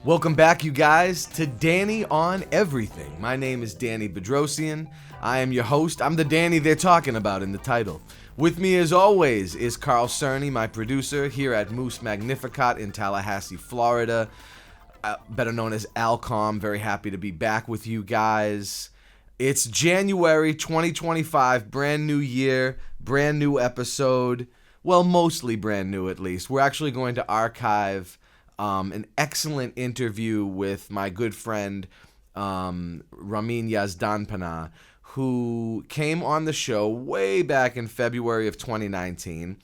Welcome back, you guys, to Danny on Everything. My name is Danny Bedrosian. I am your host. I'm the Danny they're talking about in the title. With me, as always, is Carl Cerny, my producer, here at Moose Magnificat in Tallahassee, Florida, better known as Alcom. Very happy to be back with you guys. It's January 2025, brand new year, brand new episode. Well, mostly brand new, at least. We're actually going to archive an excellent interview with my good friend Ramin Yazdanpanah, who came on the show way back in February of 2019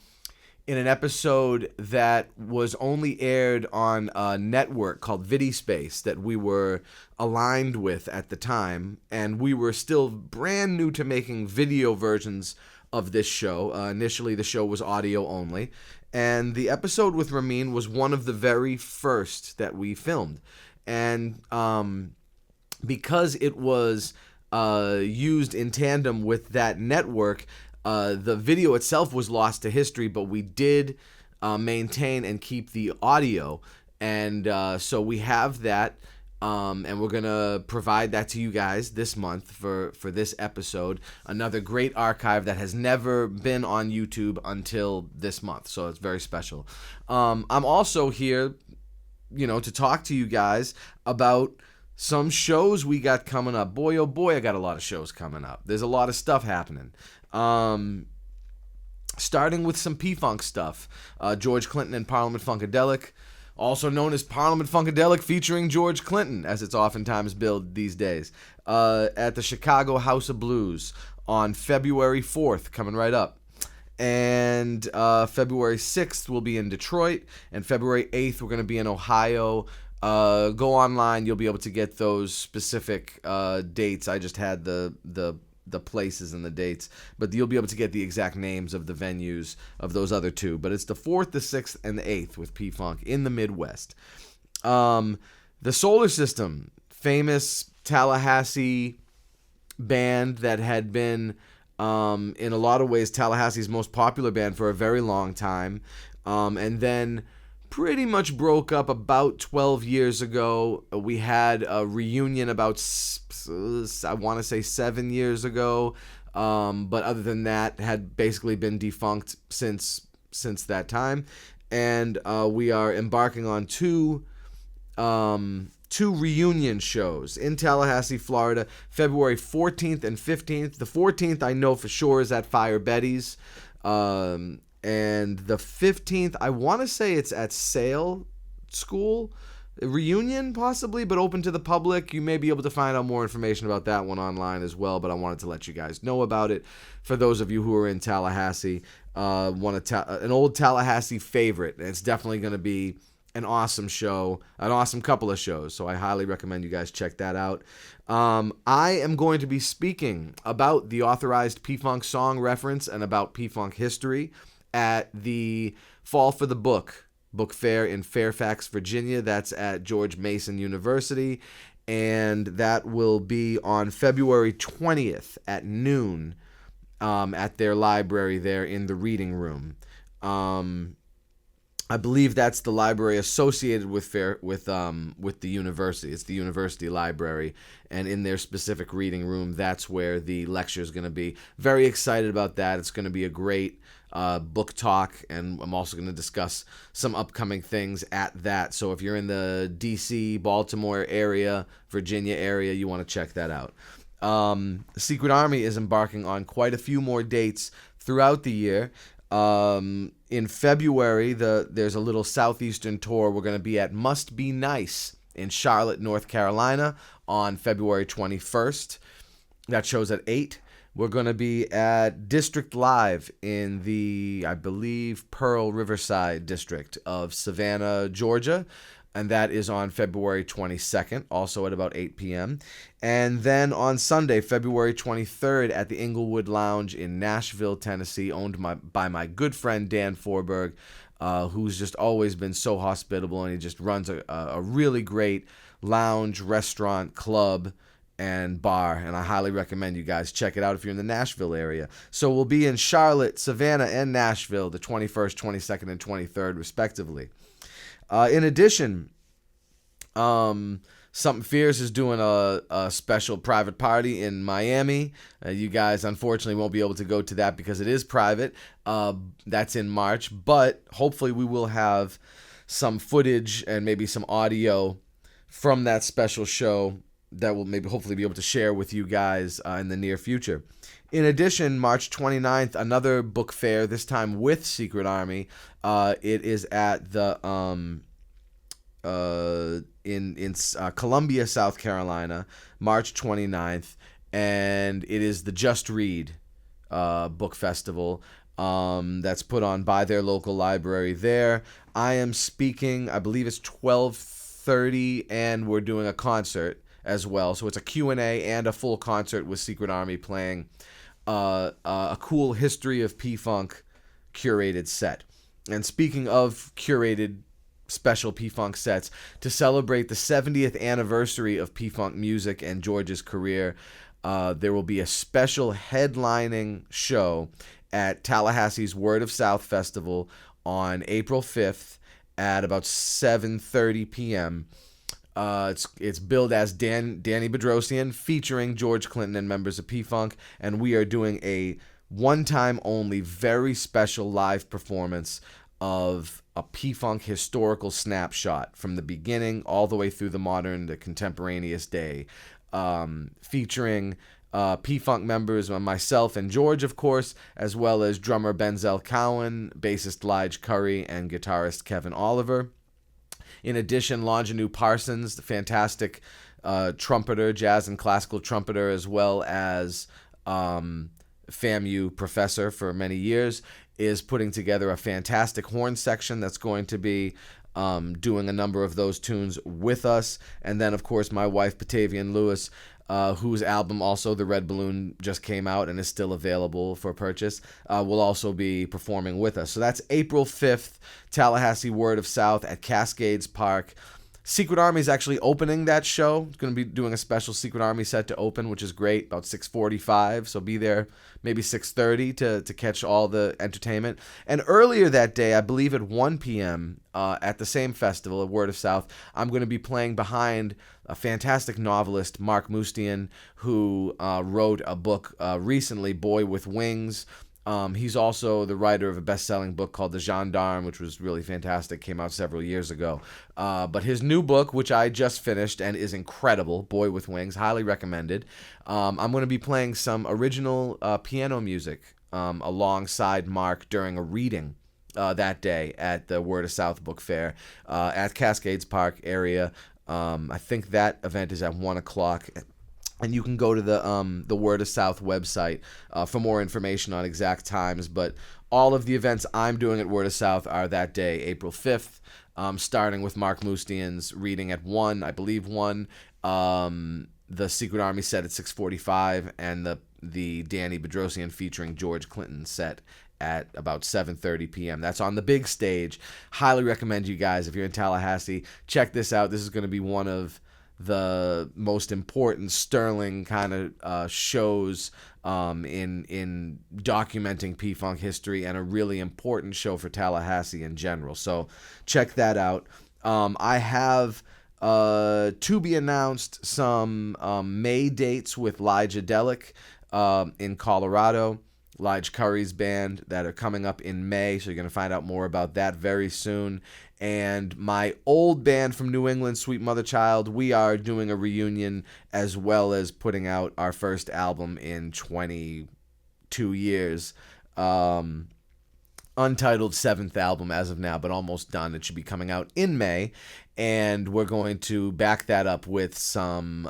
in an episode that was only aired on a network called VidiSpace that we were aligned with at the time, and we were still brand new to making video versions of this show. Initially, the show was audio only. And the episode with Ramin was one of the very first that we filmed. And because it was used in tandem with that network, the video itself was lost to history, but we did maintain and keep the audio. And so we have that, and we're going to provide that to you guys this month for this episode. Another great archive that has never been on YouTube until this month, so it's very special. I'm also here, to talk to you guys about some shows we got coming up. Boy, oh boy, I got a lot of shows coming up. There's a lot of stuff happening. Starting with some P-Funk stuff. George Clinton and Parliament Funkadelic, also known as Parliament Funkadelic featuring George Clinton, as it's oftentimes billed these days, at the Chicago House of Blues on February 4th, coming right up. And February 6th we'll be in Detroit, and February 8th we're going to be in Ohio. Go online, you'll be able to get those specific dates. I just had the places and the dates, but you'll be able to get the exact names of the venues of those other two. But it's the 4th, the 6th, and the 8th with P-Funk in the Midwest. The Solar System, famous Tallahassee band that had been, in a lot of ways, Tallahassee's most popular band for a very long time, and then pretty much broke up about 12 years ago. We had a reunion about, I want to say 7 years ago, but other than that, had basically been defunct since that time. And we are embarking on two reunion shows in Tallahassee, Florida, February 14th and 15th. The 14th I know for sure is at Fire Betty's. And the 15th, I want to say it's at Sale School. Reunion, possibly, but open to the public. You may be able to find out more information about that one online as well, but I wanted to let you guys know about it. For those of you who are in Tallahassee, an old Tallahassee favorite. It's definitely going to be an awesome show, an awesome couple of shows, so I highly recommend you guys check that out. I am going to be speaking about the authorized P-Funk song reference and about P-Funk history at the Fall for the Book Fair in Fairfax, Virginia. That's at George Mason University, and that will be on February 20th at noon at their library there in the reading room. I believe that's the library associated with the university. It's the university library, and in their specific reading room, that's where the lecture is going to be. Very excited about that. It's going to be a great book talk, and I'm also going to discuss some upcoming things at that. So if you're in the DC, Baltimore area, Virginia area, you want to check that out. Secret Army is embarking on quite a few more dates throughout the year. In February, there's a little southeastern tour. We're going to be at Must Be Nice in Charlotte, North Carolina on February 21st. That show's at 8. We're going to be at District Live in the, I believe, Pearl Riverside district of Savannah, Georgia. And that is on February 22nd, also at about 8 p.m. And then on Sunday, February 23rd, at the Inglewood Lounge in Nashville, Tennessee, owned by my good friend Dan Forberg, who's just always been so hospitable, and he just runs a really great lounge, restaurant, club and bar, and I highly recommend you guys check it out if you're in the Nashville area. So we'll be in Charlotte, Savannah, and Nashville the 21st, 22nd, and 23rd, respectively. In addition, Something Fierce is doing a special private party in Miami. You guys, unfortunately, won't be able to go to that because it is private. That's in March, but hopefully we will have some footage and maybe some audio from that special show that will maybe hopefully be able to share with you guys in the near future. In addition, March 29th, another book fair, this time with Secret Army. It is at the in Columbia, South Carolina, March 29th, and it is the Just Read book festival that's put on by their local library there. I am speaking, I believe it's 12:30, and we're doing a concert as well. So it's a Q&A and a full concert with Secret Army playing a cool History of P-Funk curated set. And speaking of curated special P-Funk sets, to celebrate the 70th anniversary of P-Funk music and George's career, there will be a special headlining show at Tallahassee's Word of South Festival on April 5th at about 7:30 p.m. It's billed as Danny Bedrosian, featuring George Clinton and members of P-Funk, and we are doing a one-time only, very special live performance of a P-Funk historical snapshot from the beginning all the way through the modern, the contemporaneous day, featuring P-Funk members, myself and George, of course, as well as drummer Benzel Cowan, bassist Lige Curry, and guitarist Kevin Oliver. In addition, Longinu Parsons, the fantastic trumpeter, jazz and classical trumpeter, as well as FAMU professor for many years, is putting together a fantastic horn section that's going to be doing a number of those tunes with us. And then, of course, my wife, Batavian Lewis, whose album also, The Red Balloon, just came out and is still available for purchase, will also be performing with us. So that's April 5th, Tallahassee Word of South at Cascades Park. Secret Army is actually opening that show. It's going to be doing a special Secret Army set to open, which is great, about 6:45. So be there maybe 6:30 to catch all the entertainment. And earlier that day, I believe at 1 p.m. At the same festival at Word of South, I'm going to be playing behind a fantastic novelist, Mark Mustian, who wrote a book recently, Boy with Wings. He's also the writer of a best-selling book called The Gendarme, which was really fantastic, came out several years ago. But his new book, which I just finished and is incredible, Boy with Wings, highly recommended. I'm going to be playing some original piano music alongside Mark during a reading that day at the Word of South Book Fair at Cascades Park area. I think that event is at 1 o'clock. And you can go to the Word of South website for more information on exact times. But all of the events I'm doing at Word of South are that day, April 5th, starting with Mark Mustian's reading at 1, I believe 1. The Secret Army set at 6:45, and the Danny Bedrosian featuring George Clinton set at about 7:30 p.m. That's on the big stage. Highly recommend you guys, if you're in Tallahassee, check this out. This is going to be one of the most important sterling kind of shows in documenting P-Funk history, and a really important show for Tallahassee in general. So check that out. I have to be announced some May dates with Lige Delic in Colorado, Lige Curry's band, that are coming up in May, so you're going to find out more about that very soon. And my old band from New England, Sweet Mother Child, we are doing a reunion, as well as putting out our first album in 22 years. Untitled 7th album as of now, but almost done. It should be coming out in May. And we're going to back that up with some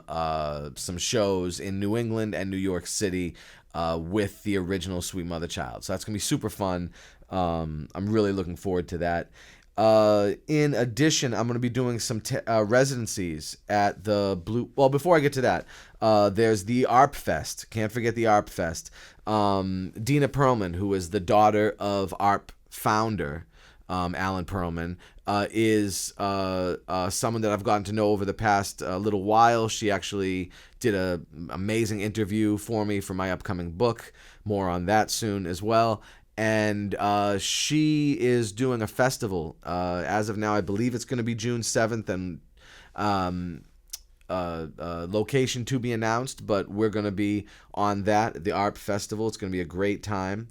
shows in New England and New York City with the original Sweet Mother Child. So that's going to be super fun. I'm really looking forward to that. In addition, I'm going to be doing some residencies at the Blue... Well, before I get to that, there's the ARP Fest. Can't forget the ARP Fest. Dina Perlman, who is the daughter of ARP founder, Alan Perlman, is someone that I've gotten to know over the past little while. She actually did an amazing interview for me for my upcoming book. More on that soon as well. And she is doing a festival. As of now, I believe it's going to be June 7th, and location to be announced, but we're going to be on that, the ARP Festival. It's going to be a great time.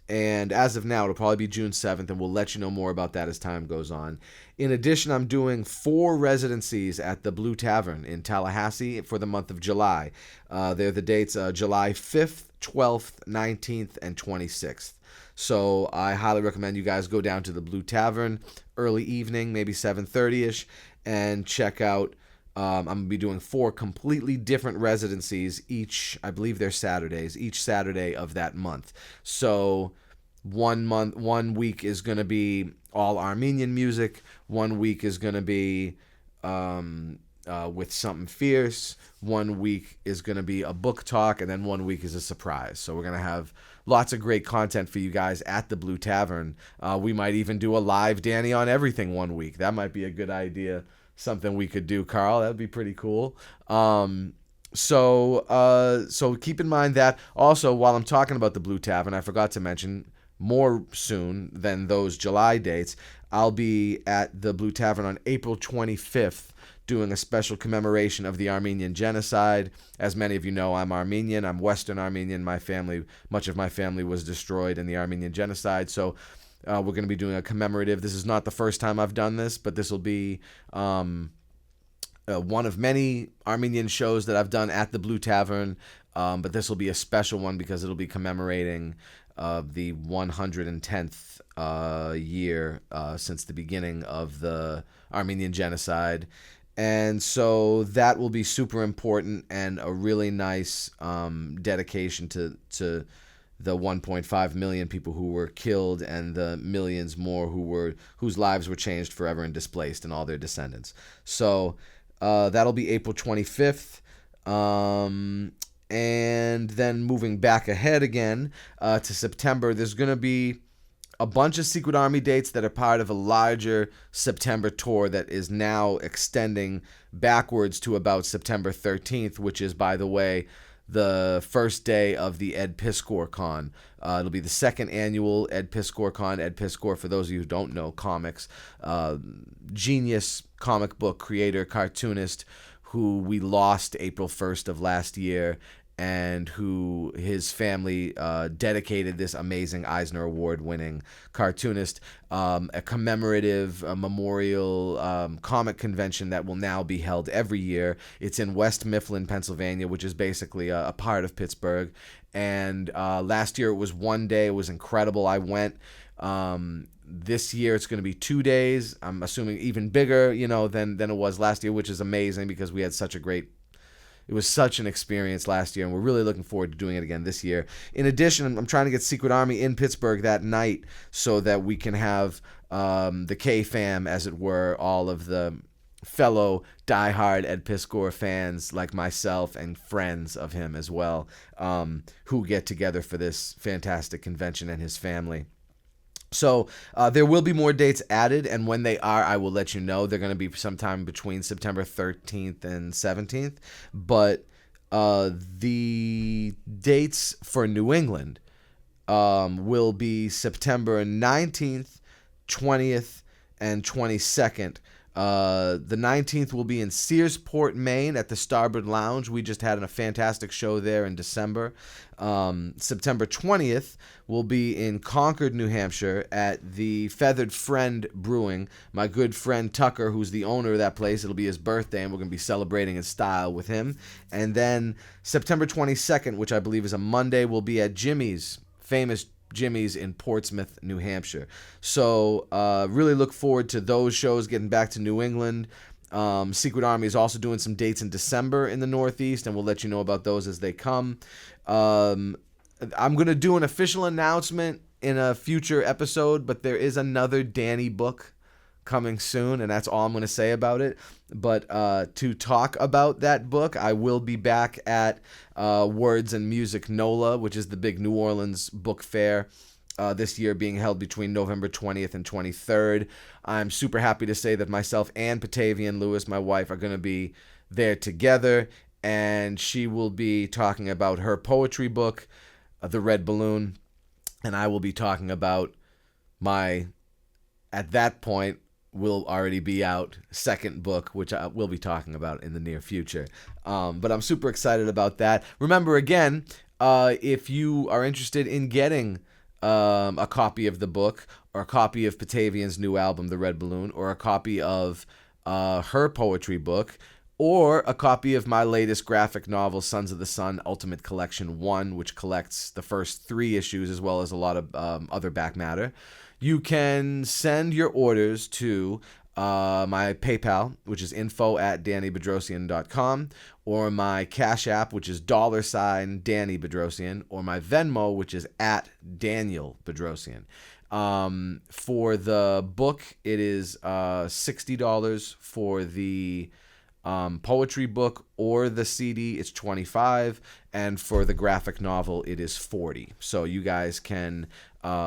And as of now, it'll probably be June 7th, and we'll let you know more about that as time goes on. In addition, I'm doing 4 residencies at the Blue Tavern in Tallahassee for the month of July. They're the dates July 5th, 12th, 19th, and 26th. So I highly recommend you guys go down to the Blue Tavern early evening, maybe 7:30ish, and check out. I'm going to be doing 4 completely different residencies each. I believe they're Saturdays, each Saturday of that month. So 1 week is going to be all Armenian music. 1 week is going to be with something fierce. 1 week is going to be a book talk, and then 1 week is a surprise. So we're going to have lots of great content for you guys at the Blue Tavern. We might even do a live Danny on Everything 1 week. That might be a good idea. Something we could do, Carl. That'd be pretty cool. So keep in mind that. Also, while I'm talking about the Blue Tavern, I forgot to mention, more soon than those July dates, I'll be at the Blue Tavern on April 25th doing a special commemoration of the Armenian genocide. As many of you know, I'm Armenian. I'm Western Armenian. Much of my family was destroyed in the Armenian genocide. So we're going to be doing a commemorative. This is not the first time I've done this, but this will be one of many Armenian shows that I've done at the Blue Tavern. But this will be a special one because it'll be commemorating the 110th year since the beginning of the Armenian genocide. And so that will be super important and a really nice dedication to the 1.5 million people who were killed and the millions more whose lives were changed forever and displaced, and all their descendants. So that'll be April 25th. And then moving back ahead again to September, there's going to be a bunch of Secret Army dates that are part of a larger September tour that is now extending backwards to about September 13th, which is, by the way, the first day of the Ed Piskor Con. It'll be the second annual Ed Piskor Con. Ed Piskor, for those of you who don't know comics, genius comic book creator, cartoonist, who we lost April 1st of last year, and who his family dedicated this amazing Eisner Award-winning cartoonist, a commemorative memorial comic convention that will now be held every year. It's in West Mifflin, Pennsylvania, which is basically a part of Pittsburgh. And last year it was 1 day. It was incredible. I went. This year it's going to be 2 days. I'm assuming even bigger, than it was last year, which is amazing because we had it was such an experience last year, and we're really looking forward to doing it again this year. In addition, I'm trying to get Secret Army in Pittsburgh that night so that we can have the K-fam, as it were, all of the fellow diehard Ed Piskor fans like myself and friends of him as well, who get together for this fantastic convention, and his family. So there will be more dates added, and when they are, I will let you know. They're going to be sometime between September 13th and 17th. But the dates for New England will be September 19th, 20th, and 22nd. The 19th will be in Searsport, Maine at the Starboard Lounge. We just had a fantastic show there in December. September 20th will be in Concord, New Hampshire at the Feathered Friend Brewing. My good friend Tucker, who's the owner of that place, it'll be his birthday, and we're going to be celebrating in style with him. And then September 22nd, which I believe is a Monday, will be at Jimmy's, famous Jimmy's in Portsmouth, New Hampshire. So really look forward to those shows, getting back to New England. Secret Army is also doing some dates in December in the Northeast, and we'll let you know about those as they come. I'm going to do an official announcement in a future episode, but there is another Danny book coming soon, and that's all I'm going to say about it. But to talk about that book, I will be back at Words and Music NOLA, which is the big New Orleans book fair, this year being held between November 20th and 23rd. I'm super happy to say that myself and Patavian Lewis, my wife, are going to be there together, and she will be talking about her poetry book, The Red Balloon, and I will be talking about my, at that point, will already be out, second book, which I will be talking about in the near future. But I'm super excited about that. Remember, again, if you are interested in getting a copy of the book, or a copy of Patavian's new album, The Red Balloon, or a copy of her poetry book, or a copy of my latest graphic novel, Sons of the Sun Ultimate Collection 1, which collects the first 3 issues as well as a lot of other back matter, you can send your orders to my PayPal, which is info@DannyBedrosian.com, or my Cash App, which is $Danny Bedrosian, or my Venmo, which is @DanielBedrosian. For the book, it is $60 for the poetry book or the CD. It's $25, and for the graphic novel, it is $40. So you guys can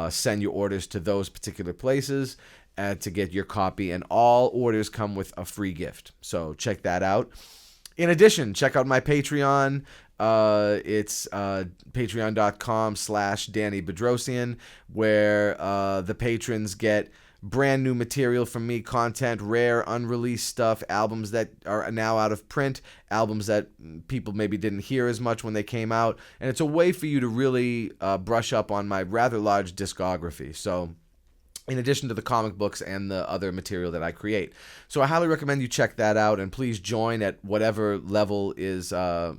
send your orders to those particular places to get your copy, and all orders come with a free gift. So check that out. In addition, check out my Patreon. It's patreon.com/Danny Bedrosian, where the patrons get brand new material from me, content, rare, unreleased stuff, albums that are now out of print, albums that people maybe didn't hear as much when they came out, and it's a way for you to really brush up on my rather large discography. So in addition to the comic books and the other material that I create. So I highly recommend you check that out, and please join at whatever level is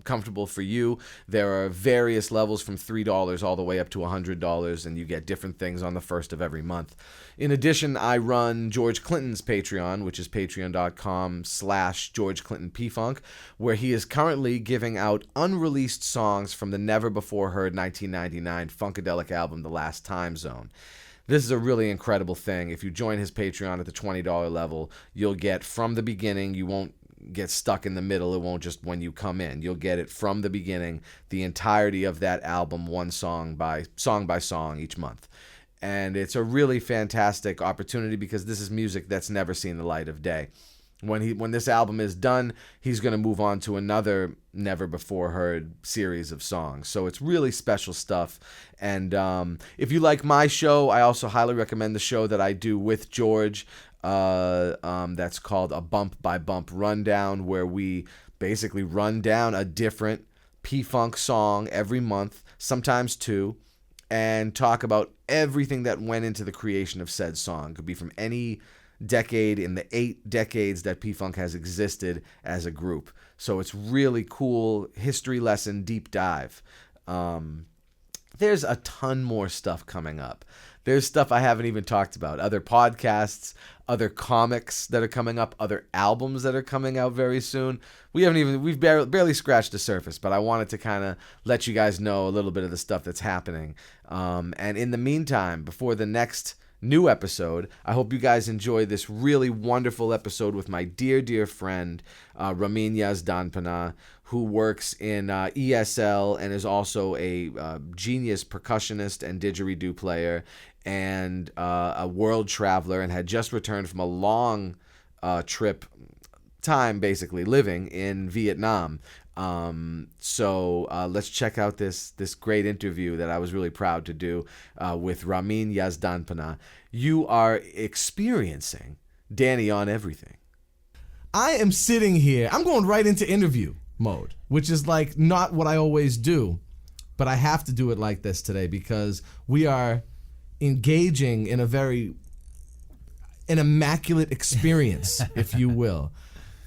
comfortable for you. There are various levels from $3 all the way up to $100, and you get different things on the first of every month. In addition, I run George Clinton's Patreon, which is patreon.com/George Clinton P-Funk, where he is currently giving out unreleased songs from the never-before-heard 1999 Funkadelic album, The Last Time Zone. This is a really incredible thing. If you join his Patreon at the $20 level, you'll get from the beginning. You won't get stuck in the middle. It won't just when you come in. You'll get it from the beginning, the entirety of that album, one song by song each month. And it's a really fantastic opportunity because this is music that's never seen the light of day. When this album is done, he's going to move on to another never-before-heard series of songs. So it's really special stuff. And if you like my show, I also highly recommend the show that I do with George. That's called A Bump by Bump Rundown, where we basically run down a different P-Funk song every month, sometimes 2, and talk about everything that went into the creation of said song. It could be from any decade in the 8 decades that P-Funk has existed as a group. So it's really cool history lesson deep dive. There's a ton more stuff coming up. There's stuff I haven't even talked about. Other podcasts, other comics that are coming up, other albums that are coming out very soon. We've barely scratched the surface, but I wanted to kind of let you guys know a little bit of the stuff that's happening. And in the meantime, before the next new episode, I hope you guys enjoy this really wonderful episode with my dear, dear friend, Ramin Yazdanpanah, who works in ESL and is also a genius percussionist and didgeridoo player and a world traveler, and had just returned from a long time basically living in Vietnam. So let's check out this great interview that I was really proud to do with Ramin Yazdanpanah. You are experiencing Danny on Everything. I am sitting here. I'm going right into interview mode, which is like not what I always do, but I have to do it like this today because we are engaging in an immaculate experience, if you will.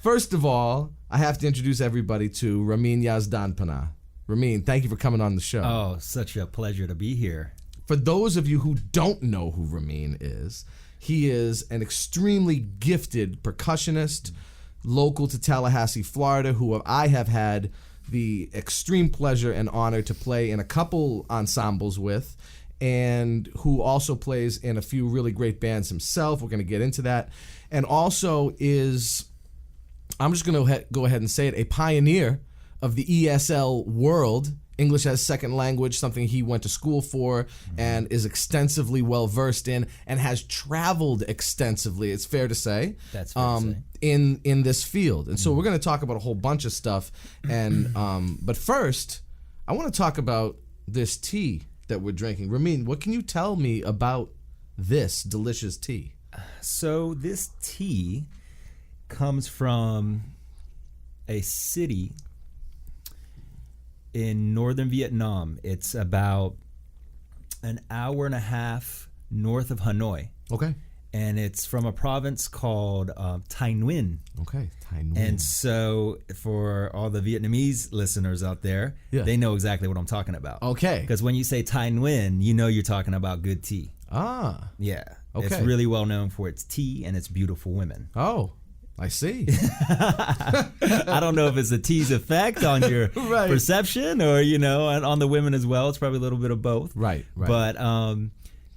First of all, I have to introduce everybody to Ramin Yazdanpanah. Ramin, thank you for coming on the show. Oh, such a pleasure to be here. For those of you who don't know who Ramin is, he is an extremely gifted percussionist, local to Tallahassee, Florida, who I have had the extreme pleasure and honor to play in a couple ensembles with, and who also plays in a few really great bands himself. We're going to get into that. And also is, I'm just going to go ahead and say it, a pioneer of the ESL world English as second language, something he went to school for and is extensively well versed in, and has traveled extensively. It's fair to say. That's fair to say. In this field. And so we're going to talk about a whole bunch of stuff. And but first, I want to talk about this tea that we're drinking. Ramin, what can you tell me about this delicious tea? So this tea comes from a city in northern Vietnam. It's about an hour and a half north of Hanoi. Okay. And it's from a province called Thanh Nguyen. Okay, Thanh Nguyen. And so for all the Vietnamese listeners out there, they know exactly what I'm talking about. Okay. Because when you say Thanh Nguyen, you know you're talking about good tea. Ah. Yeah. Okay. It's really well known for its tea and its beautiful women. Oh, I see. I don't know if it's a tea's effect on your Right. perception or, and on the women as well. It's probably a little bit of both. Right. But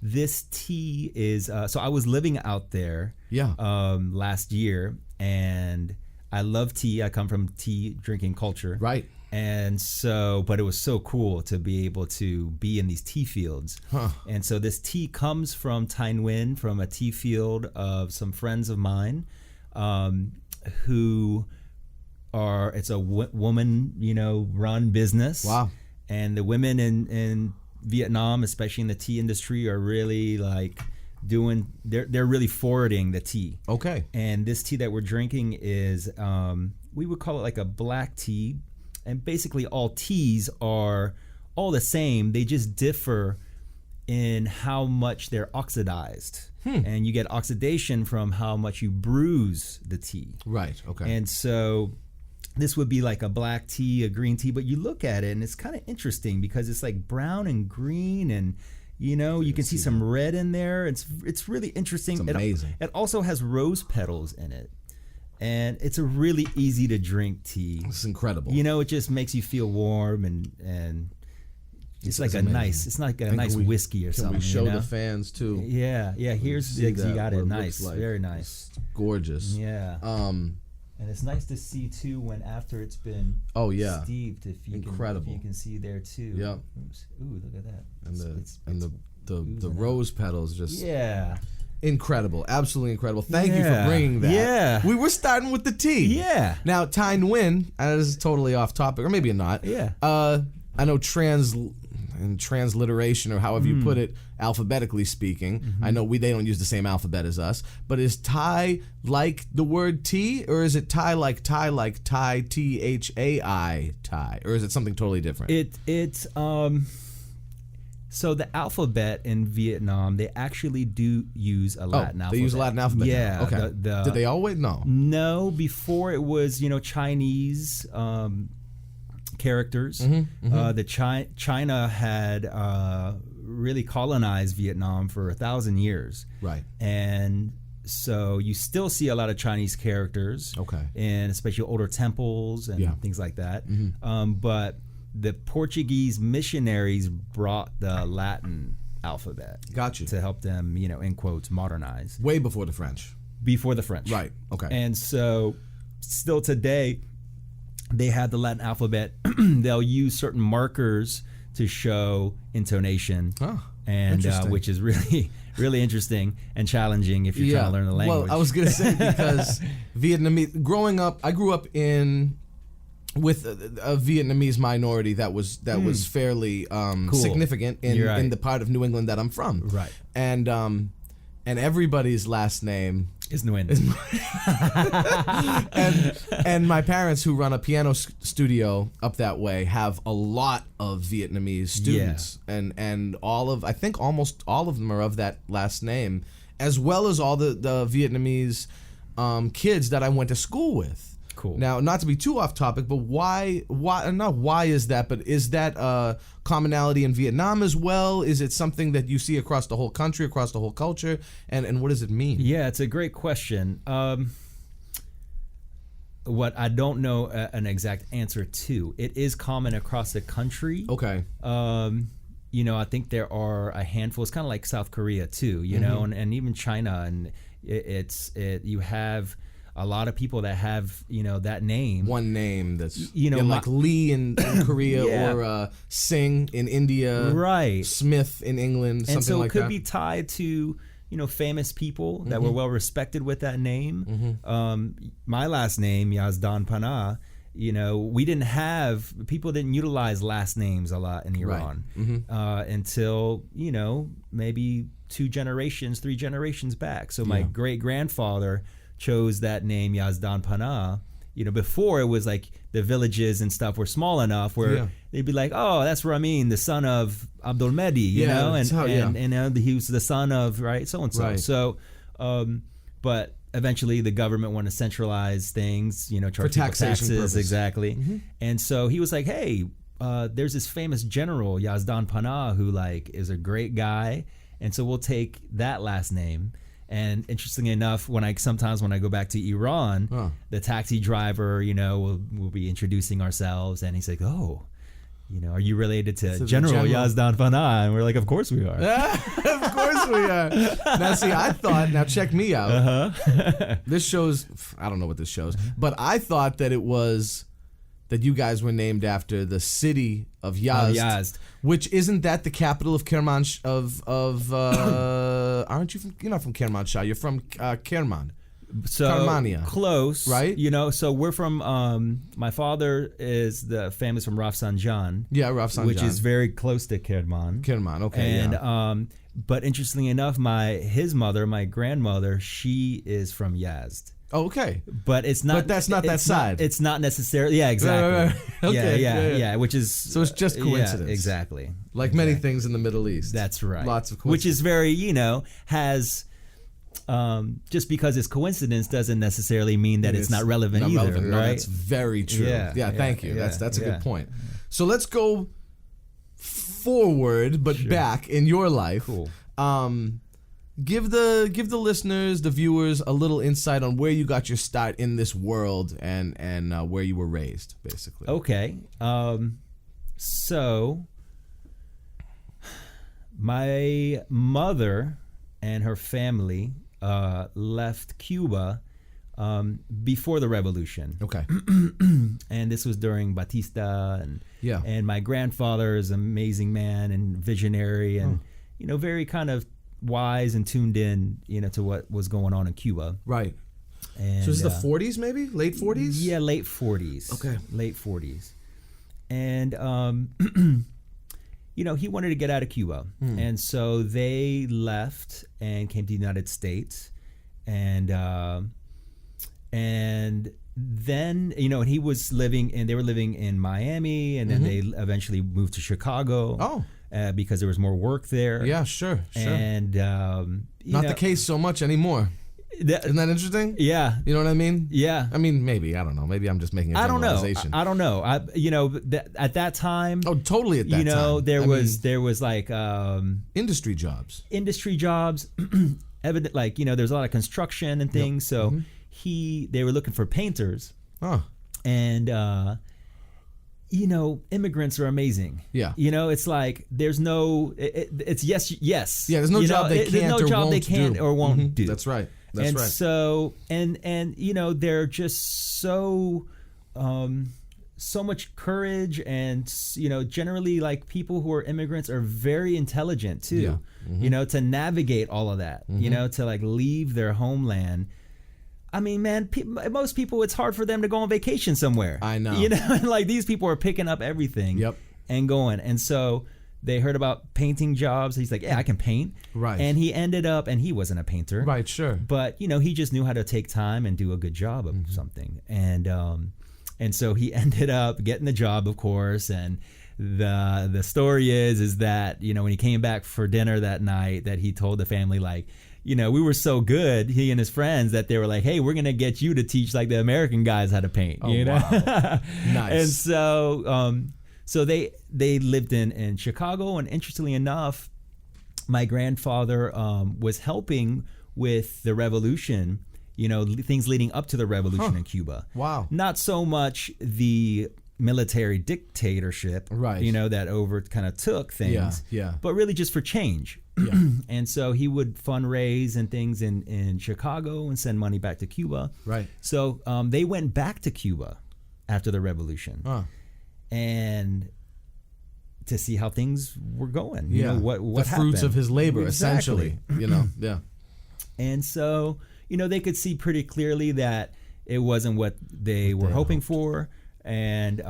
this tea is, so I was living out there last year, and I love tea. I come from tea drinking culture. Right. And so, but it was so cool to be able to be in these tea fields. Huh. And so this tea comes from Thanh Nguyen, from a tea field of some friends of mine who are, it's a woman, run business. Wow. And the women in Vietnam, especially in the tea industry, are really like they're really forwarding the tea. Okay. And this tea that we're drinking is, we would call it like a black tea. And basically all teas are all the same. They just differ in how much they're oxidized. And you get oxidation from how much you bruise the tea. Right, okay. And so this would be like a black tea, a green tea, but you look at it and it's kind of interesting because it's like brown and green, and you can see some red in there. It's really interesting. It's amazing. It also has rose petals in it. And it's a really easy to drink tea. It's incredible. It just makes you feel warm and it's like it's like a nice whiskey or something. Can we show the fans too? Yeah. Here's you got it. Nice, like. very nice, it's gorgeous. Yeah. And it's nice to see too when after it's been steeped. If you can see there too. Yeah. Ooh, look at that. And the rose petals just incredible, absolutely incredible. Thank you for bringing that. Yeah. We were starting with the tea. Yeah. Now, Thanh Nguyen, this is totally off topic, or maybe not. Yeah. I know transliteration, or however you put it, alphabetically speaking. I know they don't use the same alphabet as us. But is Thai like the word tea, or is it Thai like Thai, Thai, Thai, or is it something totally different? It's So the alphabet in Vietnam, they actually do use a Latin alphabet. They use a Latin alphabet. Yeah. Now. Okay. Did they always? No. No. Before it was, Chinese characters. China had really colonized Vietnam for 1,000 years. Right. And so you still see a lot of Chinese characters. Okay. And especially older temples and things like that. But the Portuguese missionaries brought the Latin alphabet. Gotcha. To help them, in quotes, modernize. Way before the French. Before the French. Right. Okay. And so still today, they have the Latin alphabet. They'll use certain markers to show intonation. And which is really, really interesting and challenging if you're trying to learn the language. Well, I was going to say, because Vietnamese, growing up, I grew up with a Vietnamese minority that was fairly cool. Significant in the part of New England that I'm from. Right. And everybody's last name is Nguyen. and my parents, who run a piano studio up that way, have a lot of Vietnamese students, and I think almost all of them are of that last name, as well as all the Vietnamese kids that I went to school with. Cool. Now, not to be too off topic, but why is that? But is that a commonality in Vietnam as well? Is it something that you see across the whole country, across the whole culture? And what does it mean? Yeah, it's a great question. What I don't know an exact answer to. It is common across the country. Okay. I think there are a handful. It's kind of like South Korea too, and even China, and you have a lot of people that have, that name. One name that's, You know, like Lee in Korea Yeah. or Singh in India. Right. Smith in England, something And so like it could that. be tied to, famous people that were well respected with that name. My last name, Yazdanpanah, people didn't utilize last names a lot in Iran until, maybe 3 generations back. So my great grandfather chose that name, Yazdanpanah. Before it was like the villages and stuff were small enough where they'd be like, oh, that's Ramin, the son of Abdul Mehdi, and he was the son of so-and-so. Right. So, but eventually the government wanted to centralize things, charge For people taxation taxes. purpose. Exactly. And so he was like, hey, there's this famous general, Yazdanpanah, who is a great guy. And so we'll take that last name. And interestingly enough, when I go back to Iran, the taxi driver, will be introducing ourselves, and he's like, "Oh, are you related to General Yazdanpanah?" And we're like, "Of course we are." Of course we are. Now, see, I thought. Now, check me out. This shows. I don't know what this shows, but I thought that it was that you guys were named after the city of Yazd. Which isn't that the capital of Kerman? Aren't you from? You're not from Kermanshah. You're from Kerman. So Karmania. Close, right? So we're from. My father is the family from Rafsanjan. Yeah, Rafsanjan, which is very close to Kerman. Kerman, okay. And but interestingly enough, his mother, my grandmother, she is from Yazd. Oh, okay. But it's not. But that's not that side. It's not necessarily. Yeah, exactly. Right. Okay. Yeah. Which is so it's just coincidence. Yeah, exactly. Like many things in the Middle East. That's right. Lots of coincidence. Which is very, has. Just because it's coincidence doesn't necessarily mean that it's not relevant either, No, right? that's very true. Yeah, thank you. That's a good point. So let's go forward, but back in your life. Cool. Give the listeners, the viewers, a little insight on where you got your start in this world and where you were raised, basically. Okay. So my mother and her family left Cuba before the revolution. Okay. And this was during Batista, and my grandfather is an amazing man and visionary and very kind of wise and tuned in, to what was going on in Cuba. Right. And, so this is the 40s, maybe? Late 40s? Yeah, late 40s. Okay. Late 40s. And, he wanted to get out of Cuba. And so they left and came to the United States. And then, he was they were living in Miami, and then they eventually moved to Chicago. Oh. Because there was more work there. Yeah, sure. And not the case so much anymore. Isn't that interesting? Yeah. You know what I mean? Yeah. I mean, maybe. I don't know. Maybe I'm just making a generalization. I don't know. At that time. Oh, totally at that time. There was like industry jobs. Evident, there's a lot of construction and things. So they were looking for painters. Oh. And immigrants are amazing. Yeah. It's like there's no. It's yes. Yeah. There's no job they can't or won't do. That's right. And so and they're just so much courage, and generally people who are immigrants are very intelligent too. Yeah. To navigate all of that. To leave their homeland. I mean, man, most people, it's hard for them to go on vacation somewhere. I know. These people are picking up everything and going. And so they heard about painting jobs. He's like, yeah, I can paint. Right. And he ended up, and he wasn't a painter. Right, sure. But, he just knew how to take time and do a good job of something. And so he ended up getting the job, of course. And the story is that, when he came back for dinner that night, that he told the family, we were so good, he and his friends, that they were like, hey, we're going to get you to teach the American guys how to paint. Oh, wow. Nice. And so they lived in Chicago. And interestingly enough, my grandfather was helping with the revolution, things leading up to the revolution in Cuba. Wow. Not so much the military dictatorship, right? That kind of took things, yeah. But really just for change. And so he would fundraise and things in Chicago and send money back to Cuba. Right. So they went back to Cuba after the revolution, and to see how things were going. You know, what the happened. fruits of his labor, Exactly. essentially. Yeah. And so, they could see pretty clearly that it wasn't what they were hoping for, and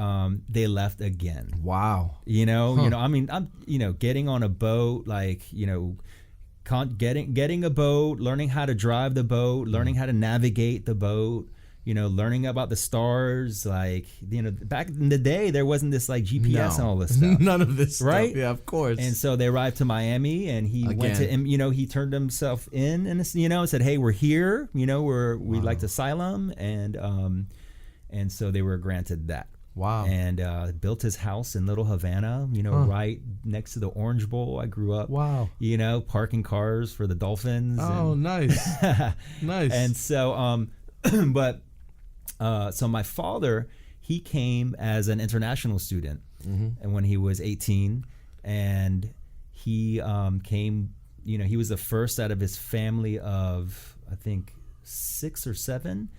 they left again. Wow. I mean, I'm getting on a boat, like, getting a boat, learning how to drive the boat, learning how to navigate the boat, learning about the stars. Like, back in the day, there wasn't this like GPS and all this stuff. None of this right? stuff. Yeah, of course. And so they arrived to Miami, and he went to him. He turned himself in, and said, "Hey, we're here. We'd like to asylum," and so they were granted that. Wow. And built his house in Little Havana, right next to the Orange Bowl. I grew up. Wow. Parking cars for the Dolphins. Oh, nice. Nice. And so, so my father, he came as an international student, and when he was 18, and he came, he was the first out of his family of, I think, 6 or 7.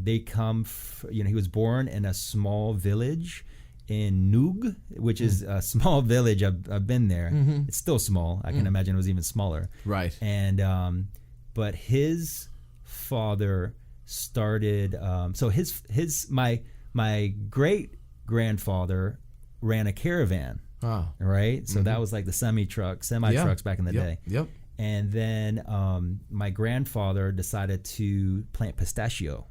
They come, he was born in a small village in Noog, which is a small village. I've been there. It's still small. I can imagine it was even smaller. Right. And but his father started. So my great grandfather ran a caravan. Oh. Right. So that was like the semi trucks back in the day. Yep. And then my grandfather decided to plant pistachio.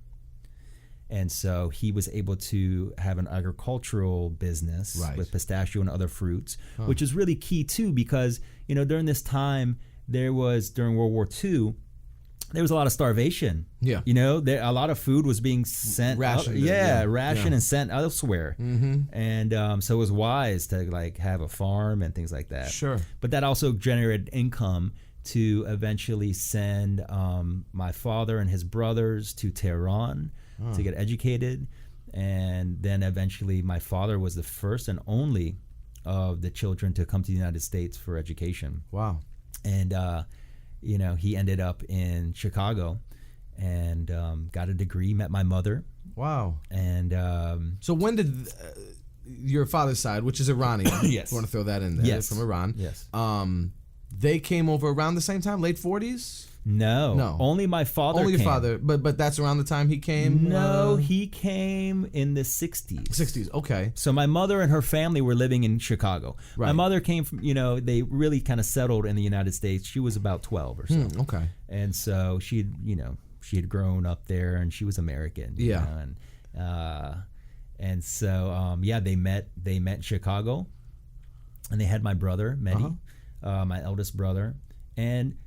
And so he was able to have an agricultural business with pistachio and other fruits, which is really key too, because, during this time, during World War II, there was a lot of starvation. Yeah. A lot of food was being sent. Rationed. And sent elsewhere. And so it was wise to like have a farm and things like that. Sure. But that also generated income to eventually send my father and his brothers to Tehran to get educated. And then eventually my father was the first and only of the children to come to the United States for education. Wow. And, he ended up in Chicago and got a degree, met my mother. Wow. And so when did your father's side, which is Iranian, yes, I want to throw that in there, yes, from Iran, yes, they came over around the same time, late 40s? No. Only my father Only came. your father, but that's around the time he came? No, he came in the 60s. 60s, okay. So my mother and her family were living in Chicago. Right. My mother came from, they really kind of settled in the United States. She was about 12 or so. Okay. And so she had grown up there, and she was American. Yeah. And so they met in Chicago, and they had my brother, Mehdi, my eldest brother. And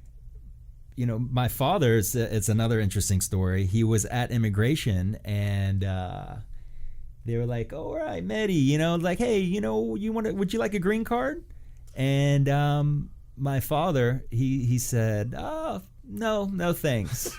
my father, it's another interesting story. He was at immigration, and they were like, "All right, Mehdi, like, hey, would you like a green card?" And my father, he said, "Oh, no, thanks."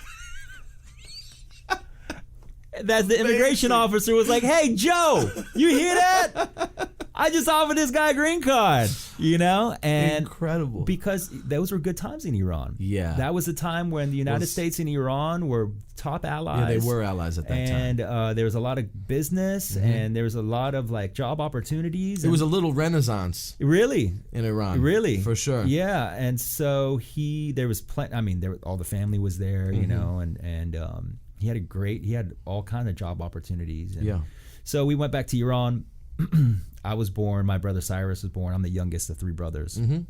That's the immigration officer was like, "Hey, Joe, you hear that? I just offered this guy a green card," and incredible, because those were good times in Iran. Yeah, that was the time when the United States and Iran were top allies. Yeah, they were allies at that time. And there was a lot of business, and there was a lot of like job opportunities. It was a little renaissance, really, in Iran, really, for sure. Yeah, and so there was plenty. I mean, all the family was there, and he had all kind of job opportunities. And so we went back to Iran. I was born, my brother Cyrus was born. I'm the youngest of 3 brothers. And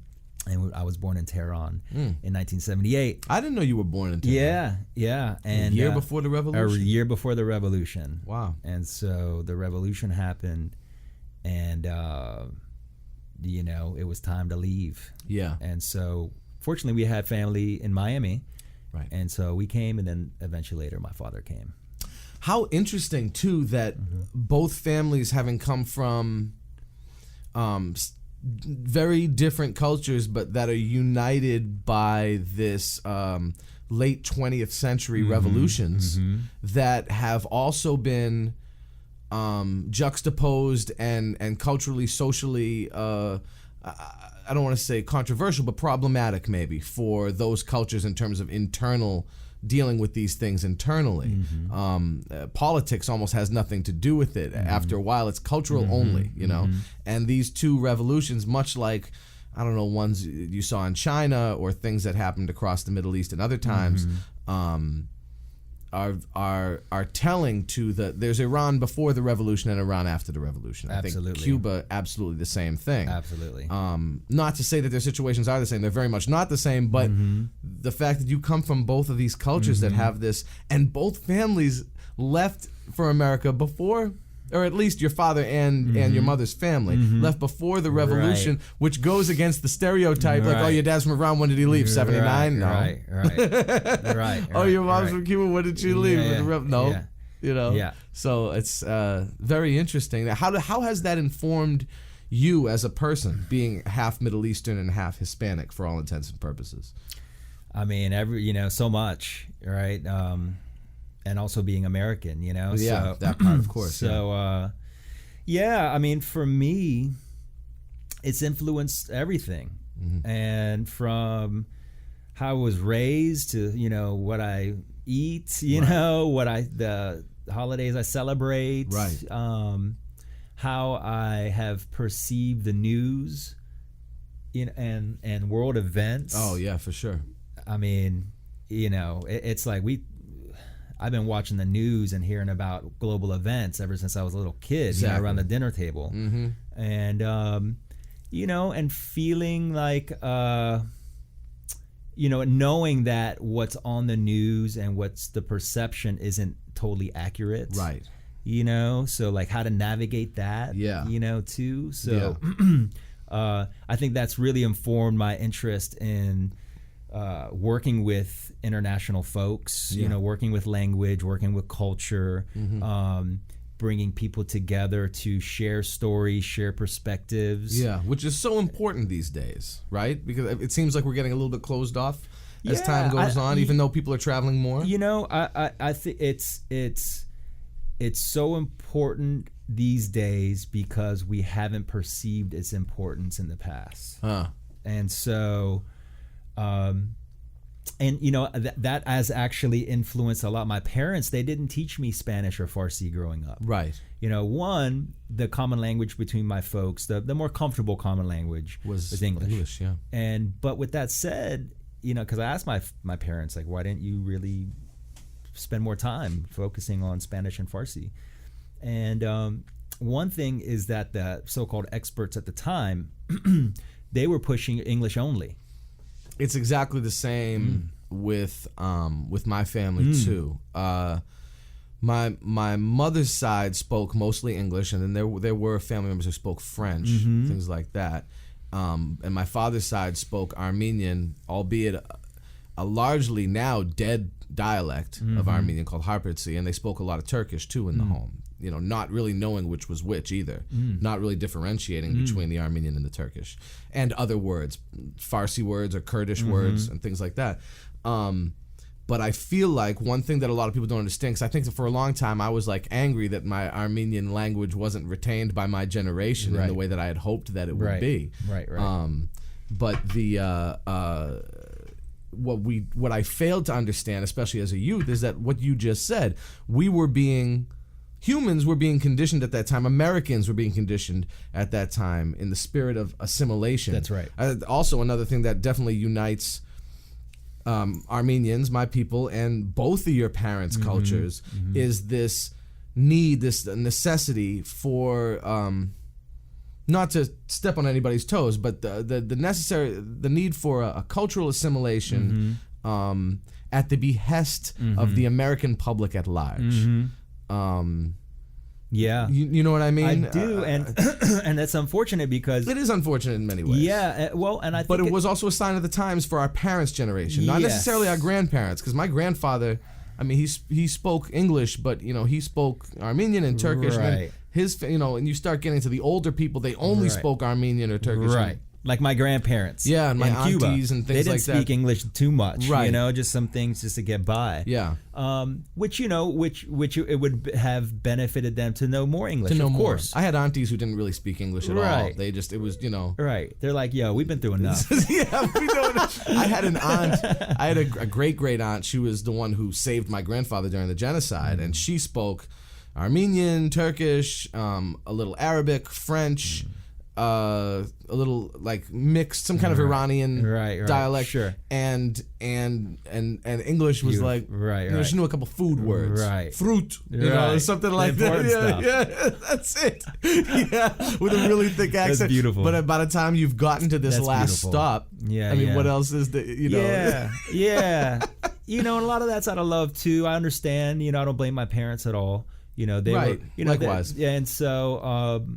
I was born in Tehran in 1978. I didn't know you were born in Tehran. Yeah. And a year before the revolution? A year before the revolution. Wow. And so the revolution happened, and, it was time to leave. Yeah. And so fortunately we had family in Miami. Right. And so we came, and then eventually later my father came. How interesting, too, that both families, having come from very different cultures, but that are united by this late 20th century revolutions that have also been juxtaposed and culturally, socially I don't want to say controversial, but problematic maybe for those cultures in terms of internal dealing with these things internally. Politics almost has nothing to do with it. After a while, it's cultural only, you know. And these two revolutions, much like, I don't know, ones you saw in China or things that happened across the Middle East and other times, are telling to there's Iran before the revolution and Iran after the revolution. I think Cuba, absolutely the same thing. Absolutely. Not to say that their situations are the same. They're very much not the same, but the fact that you come from both of these cultures that have this, and both families left for America before, or at least your father and your mother's family left before the revolution, which goes against the stereotype, like, oh, your dad's from Iran, when did he leave? 79? No. Right. Oh, your mom's from Cuba, when did she leave? No. Yeah. You know? Yeah. So it's very interesting. How has that informed you as a person, being half Middle Eastern and half Hispanic for all intents and purposes? I mean, so much, right? And also being American, you know? Yeah, so, that part, of course. So, I mean, for me, it's influenced everything. And from how I was raised to, you know, what I eat, you know, the holidays I celebrate, how I have perceived the news and world events. Oh, yeah, for sure. I mean, you know, it's like I've been watching the news and hearing about global events ever since I was a little kid, you know, around the dinner table. And, you know, and feeling like, you know, knowing that what's on the news and what's the perception isn't totally accurate. Right. You know, so like how to navigate that, you know, too. So I think that's really informed my interest in working with international folks, you know, working with language, working with culture, bringing people together to share stories, share perspectives. Yeah, which is so important these days, right? Because it seems like we're getting a little bit closed off as time goes on, even though people are traveling more. You know, I think it's so important these days because we haven't perceived its importance in the past. And so and you know that has actually influenced a lot. My parents, they didn't teach me Spanish or Farsi growing up. Right. You know, one, the common language between my folks, the more comfortable common language was English. But with that said, you know, because I asked my parents, like, why didn't you really spend more time focusing on Spanish and Farsi? And one thing is that the so-called experts at the time, they were pushing English only. It's exactly the same with my family too. My mother's side spoke mostly English, and then there were family members who spoke French, things like that. And my father's side spoke Armenian, albeit a largely now dead dialect of Armenian called Harpertsi, and they spoke a lot of Turkish too in the home. You know, not really knowing which was which either, not really differentiating between the Armenian and the Turkish, and other words, Farsi words or Kurdish words and things like that. But I feel like one thing that a lot of people don't understand, because I think that for a long time I was like angry that my Armenian language wasn't retained by my generation in the way that I had hoped that it would be. Right. But the what I failed to understand, especially as a youth, is that what you just said, humans were being conditioned at that time. Americans were being conditioned at that time in the spirit of assimilation. That's right. Also, another thing that definitely unites Armenians, my people, and both of your parents' cultures is this need, this necessity for not to step on anybody's toes, but the need for a cultural assimilation at the behest of the American public at large. Yeah, you know what I mean? I do, and and that's unfortunate because it is unfortunate in many ways. Yeah, well, and I think but it was also a sign of the times for our parents' generation, not necessarily our grandparents. Because my grandfather, I mean, he spoke English, but you know, he spoke Armenian and Turkish. Right. And his, you know, and you start getting to the older people, they only spoke Armenian or Turkish. Right. Like my grandparents. Yeah, and my in aunties Cuba, and things they didn't like speak that. English too much, Right. just some things just to get by. Yeah. Which it would have benefited them to know more English, To know of more. course. I had aunties who didn't really speak English at all. Right. It was, Right. They're like, yo, we've been through enough. yeah, we don't. I had an aunt. I had a great aunt. She was the one who saved my grandfather during the genocide, and she spoke Armenian, Turkish, a little Arabic, French, a little like mixed, some kind of Iranian dialect, sure. and English was like she knew a couple food words, fruit, something like that. Stuff. Yeah, that's it. Yeah, with a really thick accent. That's beautiful. But by the time you've gotten to this That's last beautiful. stop, Yeah, I mean, yeah. what else is the Yeah. And a lot of that's out of love too. I understand. I don't blame my parents at all. They Right. were, Likewise. and so,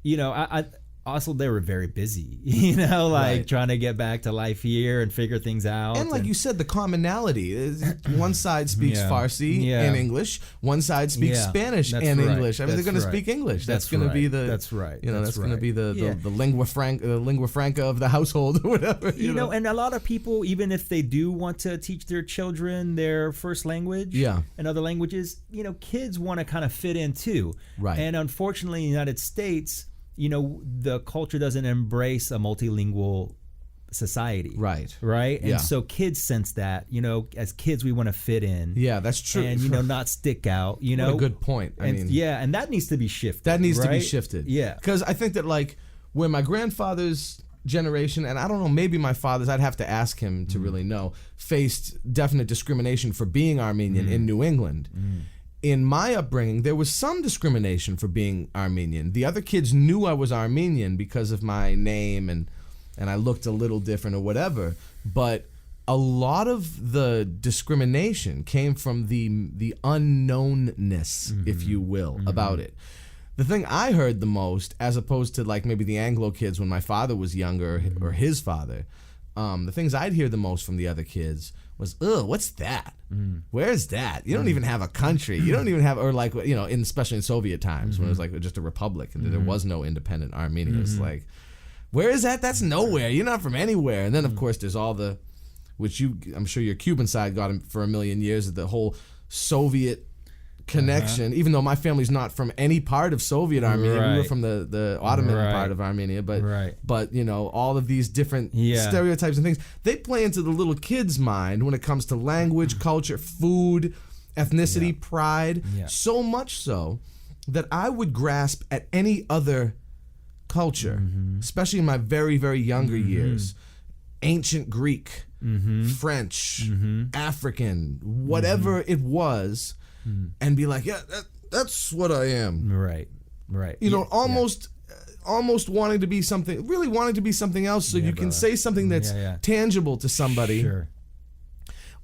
I also they were very busy, Right. trying to get back to life here and figure things out. And like you said, the commonality is one side speaks Yeah. Farsi Yeah. and English, one side speaks Yeah. Spanish That's and right. English. I mean, they're That's going to right. speak English. That's That's going to be right. the. That's right. That's going to right. be the Yeah. lingua franca of the household or whatever. And a lot of people, even if they do want to teach their children their first language and other languages, kids want to kind of fit in too. Right. And unfortunately, in the United States, the culture doesn't embrace a multilingual society. Right. And Yeah. so kids sense that, as kids, we want to fit in. Yeah, that's true. And, not stick out, What a good point. I mean, and that needs to be shifted. that needs to be right? shifted. Yeah. Because I think that like when my grandfather's generation, and I don't know, maybe my father's, I'd have to ask him to really know, faced definite discrimination for being Armenian in New England. In my upbringing, there was some discrimination for being Armenian. The other kids knew I was Armenian because of my name and I looked a little different or whatever. But a lot of the discrimination came from the unknownness, if you will, about it. The thing I heard the most, as opposed to like maybe the Anglo kids when my father was younger or his father, the things I'd hear the most from the other kids was, ugh, what's that? Where's that? You don't even have a country. You don't even have, or like, especially in Soviet times when it was like just a republic and there was no independent Armenia. It's like, where is that? That's nowhere. You're not from anywhere. And then of course there's all the, which I'm sure your Cuban side got for a million years, the whole Soviet connection, even though my family's not from any part of Soviet Armenia. We were from the Ottoman part of Armenia, but all of these different stereotypes and things, they play into the little kid's mind when it comes to language, culture, food, ethnicity, pride, so much so that I would grasp at any other culture, especially in my very, very younger years, ancient Greek, French, African, whatever it was, and be like, yeah, that's what I am. Right. Almost wanting to be something, really wanting to be something else, so you can say something that's tangible to somebody. Sure.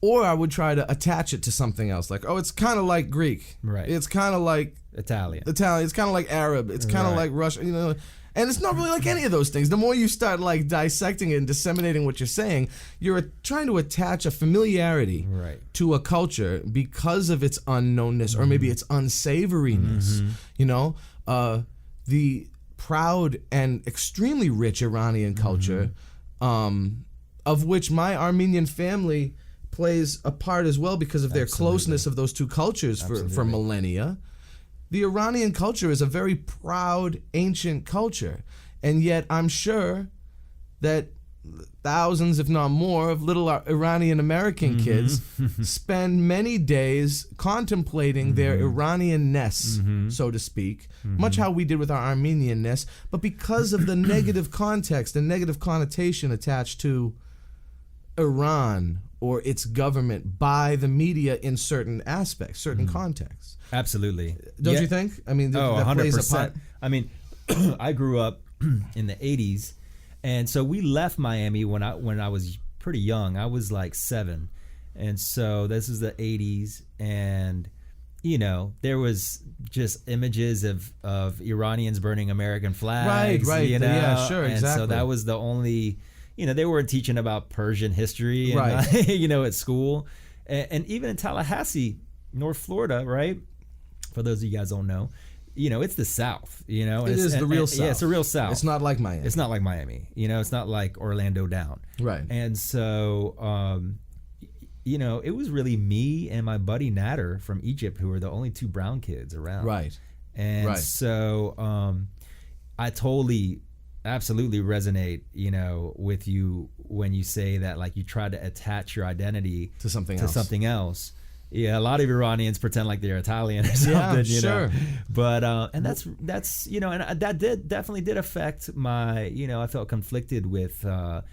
Or I would try to attach it to something else, like, oh, it's kind of like Greek. Right. It's kind of like Italian. It's kind of like Arab. It's kind of like Russian. And it's not really like any of those things. The more you start like dissecting it and disseminating what you're saying, you're trying to attach a familiarity to a culture because of its unknownness or maybe its unsavoriness. The proud and extremely rich Iranian culture, of which my Armenian family plays a part as well because of their closeness of those two cultures for millennia. The Iranian culture is a very proud, ancient culture. And yet I'm sure that thousands, if not more, of little Iranian American kids spend many days contemplating their Iranian-ness, so to speak, much how we did with our Armenian-ness, but because of the negative context and negative connotation attached to Iran or its government by the media in certain aspects, certain contexts. Absolutely. Don't you think? I mean, that 100%. plays a part. I mean, I grew up in the 80s, and so we left Miami when I was pretty young. I was like 7. And so this is the 80s, and there was just images of Iranians burning American flags. Right. Yeah, sure, and exactly. so that was the only, they weren't teaching about Persian history, and, at school. And even in Tallahassee, North Florida, right? For those of you guys don't know, it's the South, It is the real South. Yeah, it's the real South. It's not like Miami. It's not like Miami. It's not like Orlando down. Right. And so, it was really me and my buddy Nader from Egypt who were the only two brown kids around. Right. And so I totally, absolutely resonate, with you when you say that, like, you try to attach your identity to something else. Yeah, a lot of Iranians pretend like they're Italian or something, sure. But and that's and that definitely did affect my, I felt conflicted with the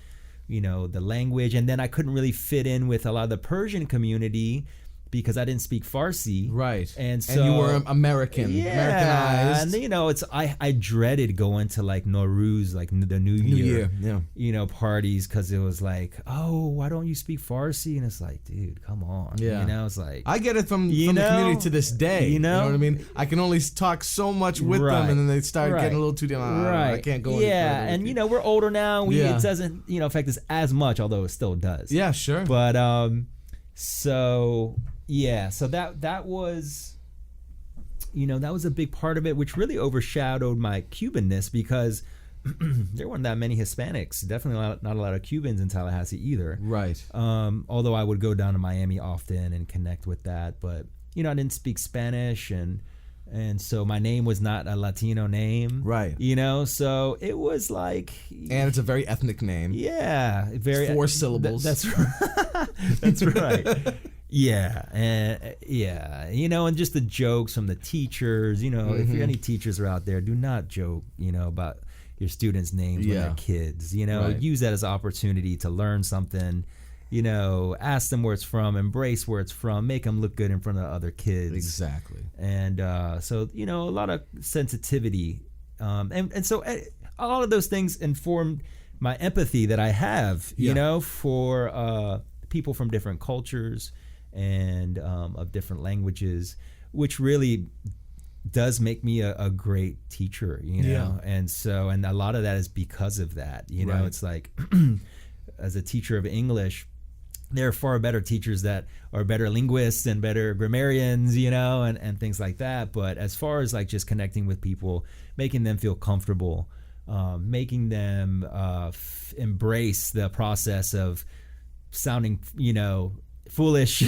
language, and then I couldn't really fit in with a lot of the Persian community because I didn't speak Farsi. Right. And so you were Americanized. And I dreaded going to like Nowruz, like the New Year. Parties, because it was like, oh, why don't you speak Farsi? And it's like, dude, come on. Yeah. It's like, I get it from the community to this day. You know what I mean? I can only talk so much with them, and then they start getting a little too down. I can't go any further. Yeah, and we're older now. It doesn't affect us as much, although it still does. Yeah, sure. But so that was, that was a big part of it, which really overshadowed my Cubanness because there weren't that many Hispanics. Definitely not a lot of Cubans in Tallahassee either. Right. Although I would go down to Miami often and connect with that, but I didn't speak Spanish, and so my name was not a Latino name. Right. So it was like, and it's a very ethnic name. Yeah, very 4 syllables. That's right. That's right. Yeah, and just the jokes from the teachers. If any teachers are out there, do not joke, about your students' names when they're kids. Use that as an opportunity to learn something. Ask them where it's from, embrace where it's from, make them look good in front of other kids. Exactly. And so a lot of sensitivity, and so a lot of those things informed my empathy that I have, for people from different cultures and of different languages, which really does make me a great teacher, and so, and a lot of that is because of that, It's like, as a teacher of English, there are far better teachers that are better linguists and better grammarians, and things like that. But as far as like just connecting with people, making them feel comfortable, making them embrace the process of sounding, foolish,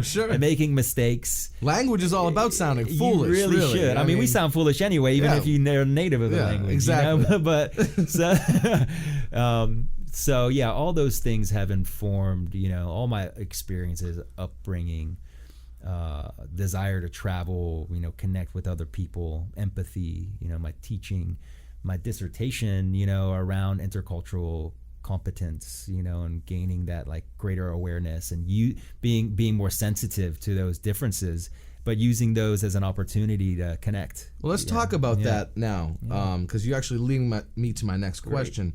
sure. and making mistakes. Language is all about sounding foolish. You really should. I mean, we sound foolish anyway, even if you're native of the language. Exactly. But so yeah, all those things have informed, all my experiences, upbringing, desire to travel, connect with other people, empathy, my teaching, my dissertation, around intercultural competence, and gaining that like greater awareness, and you being more sensitive to those differences, but using those as an opportunity to connect. Well, let's talk about that now, because you're actually leading me to my next question.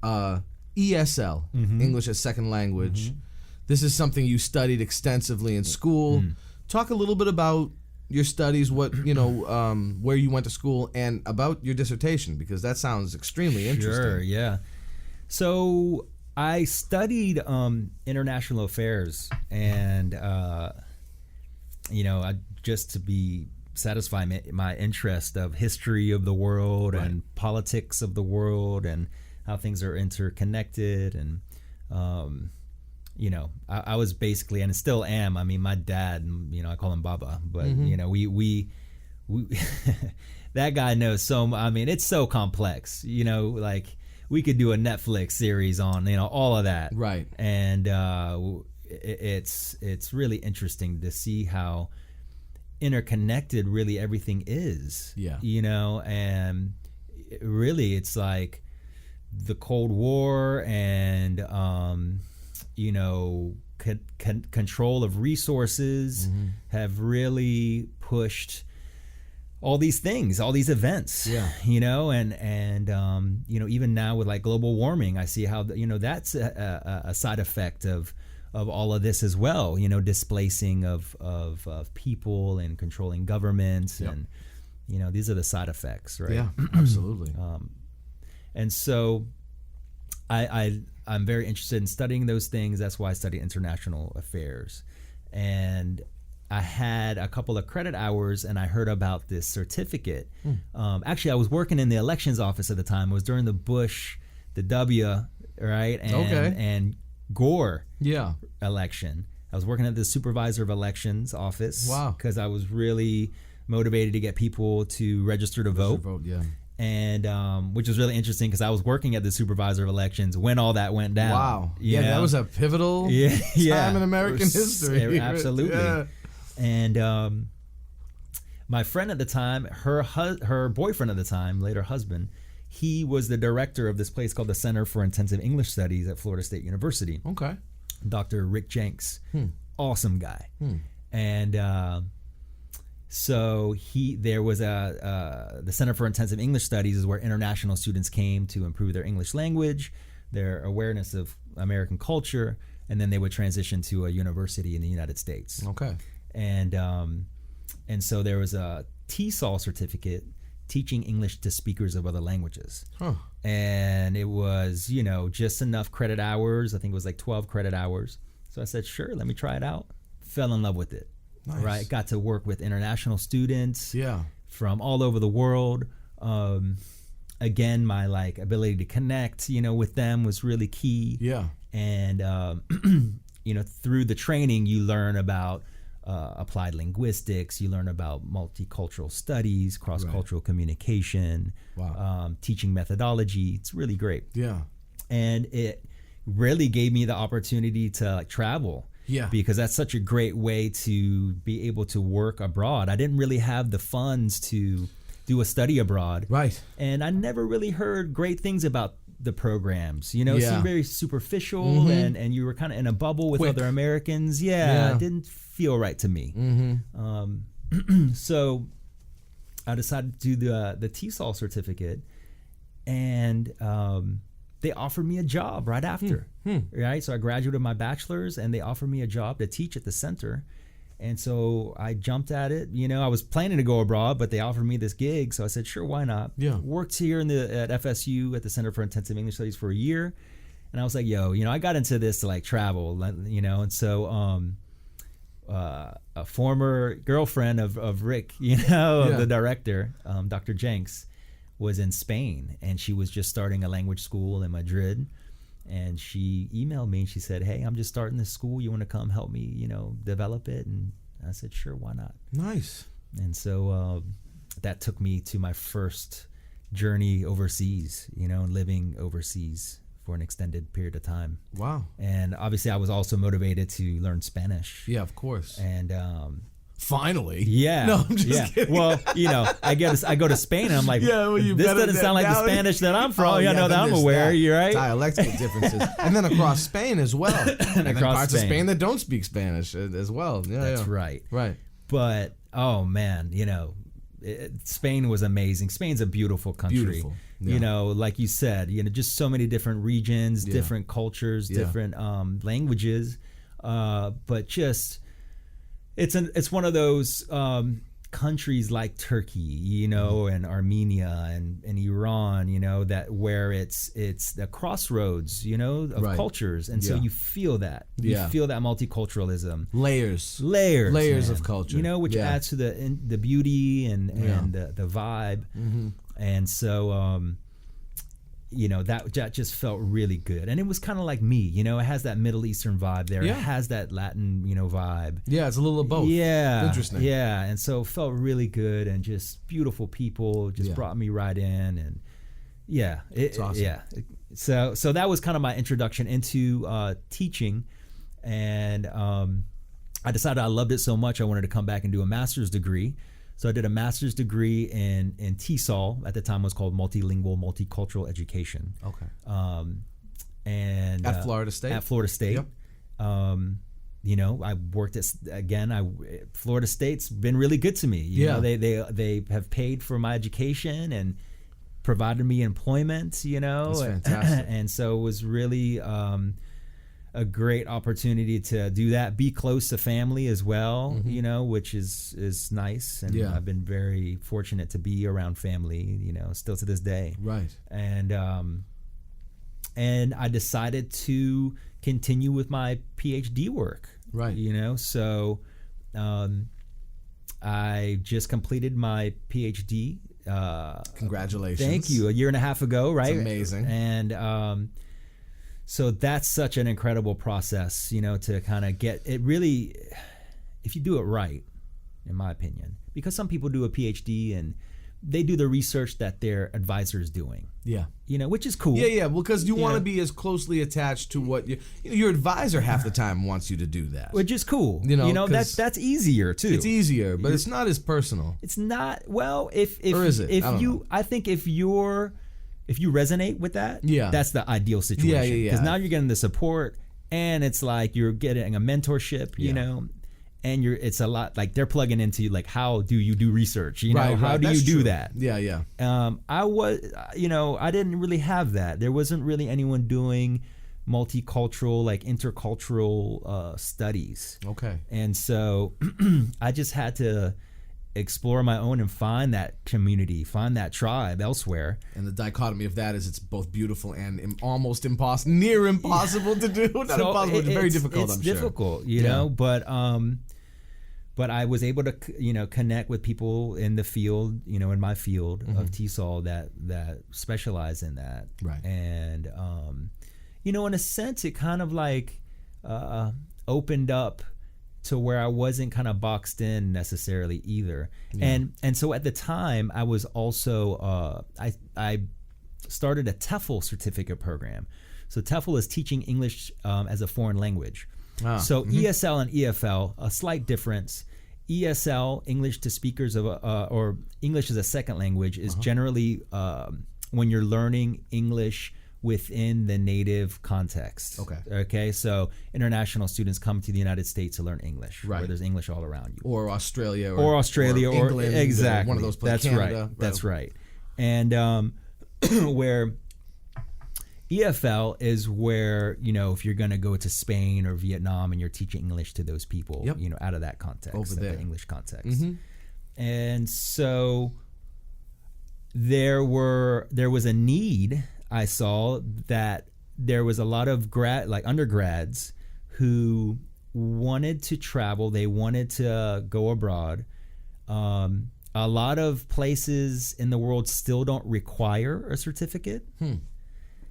ESL, English as Second Language. This is something you studied extensively in school. Talk a little bit about your studies, what where you went to school, and about your dissertation, because that sounds extremely interesting. Sure, yeah. So I studied international affairs, and just to be satisfy my interest of history of the world and politics of the world and how things are interconnected, and I was basically, and still am. I mean, my dad, I call him Baba, but we that guy knows so. I mean, it's so complex. Like we could do a Netflix series on all of that. Right. And it's really interesting to see how interconnected really everything is. Yeah. And really it's like the Cold War and control of resources have really pushed all these things, all these events, and even now with like global warming, I see how that's a side effect of all of this as well. Displacing of people and controlling governments, and these are the side effects, right? Yeah, absolutely. And so I'm very interested in studying those things. That's why I study international affairs, and I had a couple of credit hours and I heard about this certificate. Actually, I was working in the elections office at the time. It was during the Bush, the W, right? And Gore election. I was working at the supervisor of elections office. Wow. Because I was really motivated to get people to register to vote. And which was really interesting because I was working at the supervisor of elections when all that went down. Wow. Yeah, that was a pivotal time in American history. Absolutely. Yeah. And my friend at the time, her boyfriend at the time, later husband, he was the director of this place called the Center for Intensive English Studies at Florida State University. Okay. Dr. Rick Jenks. Awesome guy. And so there was the Center for Intensive English Studies is where international students came to improve their English language, their awareness of American culture, and then they would transition to a university in the United States. Okay. And so there was a TESOL certificate, teaching English to speakers of other languages. And it was, just enough credit hours. I think it was like 12 credit hours. So I said, sure, let me try it out. Fell in love with it. Nice. Right. Got to work with international students from all over the world. Again, my ability to connect, with them was really key. Yeah. And, through the training, you learn about applied linguistics, you learn about multicultural studies, cross-cultural communication, teaching methodology. It's really great. Yeah. And it really gave me the opportunity to travel. Yeah. Because that's such a great way to be able to work abroad. I didn't really have the funds to do a study abroad. Right. And I never really heard great things about the programs. It seemed very superficial and you were kind of in a bubble with other Americans. It didn't feel right to me. So I decided to do the TESOL certificate, and they offered me a job right after. Right, so I graduated my bachelor's, and they offered me a job to teach at the center, and so I jumped at it. I was planning to go abroad, but they offered me this gig, so I said, sure, why not? Yeah. Worked here at FSU at the Center for Intensive English Studies for a year, and I was like, I got into this to travel, and so a former girlfriend of Rick, of the director, Dr. Jenks, was in Spain, and she was just starting a language school in Madrid. And she emailed me and she said, hey, I'm just starting this school. You want to come help me, develop it? And I said, sure, why not? Nice. And so that took me to my first journey overseas, living overseas for an extended period of time. Wow. And obviously I was also motivated to learn Spanish. Yeah, of course. And finally. Yeah. No, I'm just kidding. Well, I go to Spain and I'm like, this doesn't sound like the Spanish that I'm from. That I'm aware. You're right. Dialectal differences. And then across Spain as well. and then parts of Spain that don't speak Spanish as well. Yeah, that's right. Right. But, oh man, Spain was amazing. Spain's a beautiful country. Beautiful. Yeah. Like you said, just so many different regions, different cultures, different languages. But just... It's one of those countries like Turkey, and Armenia and Iran, that where it's the crossroads, of cultures, and so you feel that feel that multiculturalism, layers of culture, which adds to the beauty and the vibe, and so that just felt really good. And it was kind of like me, it has that Middle Eastern vibe there. It has that Latin, vibe. Yeah, it's a little of both. Yeah. Interesting. Yeah. And so it felt really good, and just beautiful people just brought me right in. And it's awesome. Yeah. So that was kind of my introduction into teaching. And I decided I loved it so much I wanted to come back and do a master's degree. So I did a master's degree in TESOL. At the time it was called Multilingual Multicultural Education. Okay. And at Florida State? At Florida State. Yep. I worked Florida State's been really good to me. They have paid for my education and provided me employment, That's fantastic. And so it was really a great opportunity to do that, be close to family as well, which is nice. And I've been very fortunate to be around family, still to this day. Right. And I decided to continue with my PhD work. Right. So I just completed my PhD. Congratulations. Thank you. A year and a half ago, right? It's amazing. And so that's such an incredible process, to kind of get it really, if you do it right, in my opinion, because some people do a PhD and they do the research that their advisor is doing. Yeah. Which is cool. Yeah, because you want to be as closely attached to what your advisor half the time wants you to do that. Which is cool. That's easier too. It's easier, but it's not as personal. It's not. Well, if or is it? I think if you resonate with that, that's the ideal situation. Yeah. Because now you're getting the support, and it's like you're getting a mentorship, and it's a lot like they're plugging into like, how do you do research? How do you do that? Yeah. I didn't really have that. There wasn't really anyone doing multicultural, like intercultural studies. Okay. And so I just had to explore my own and find that community, find that tribe elsewhere. And the dichotomy of that is it's both beautiful and almost impossible, near impossible to do. Not impossible, it's very difficult, I'm sure. It's difficult, know, but I was able to, connect with people in the field, in my field of TESOL that specialize in that. Right. And, in a sense, it kind of like opened up to where I wasn't kind of boxed in necessarily either. Yeah. And so at the time, I was also, I started a TEFL certificate program. So TEFL is teaching English as a foreign language. So ESL and EFL, a slight difference. ESL, English to speakers of or English as a second language, is generally when you're learning English within the native context. Okay. So international students come to the United States to learn English, where there's English all around you, or Australia, or England, exactly one of those places. That's Canada, right. That's right. And where EFL is where, if you're going to go to Spain or Vietnam and you're teaching English to those people, out of that context, over there, the English context. And so there was a need. I saw that there was a lot of undergrads who wanted to travel. They wanted to go abroad. A lot of places in the world still don't require a certificate.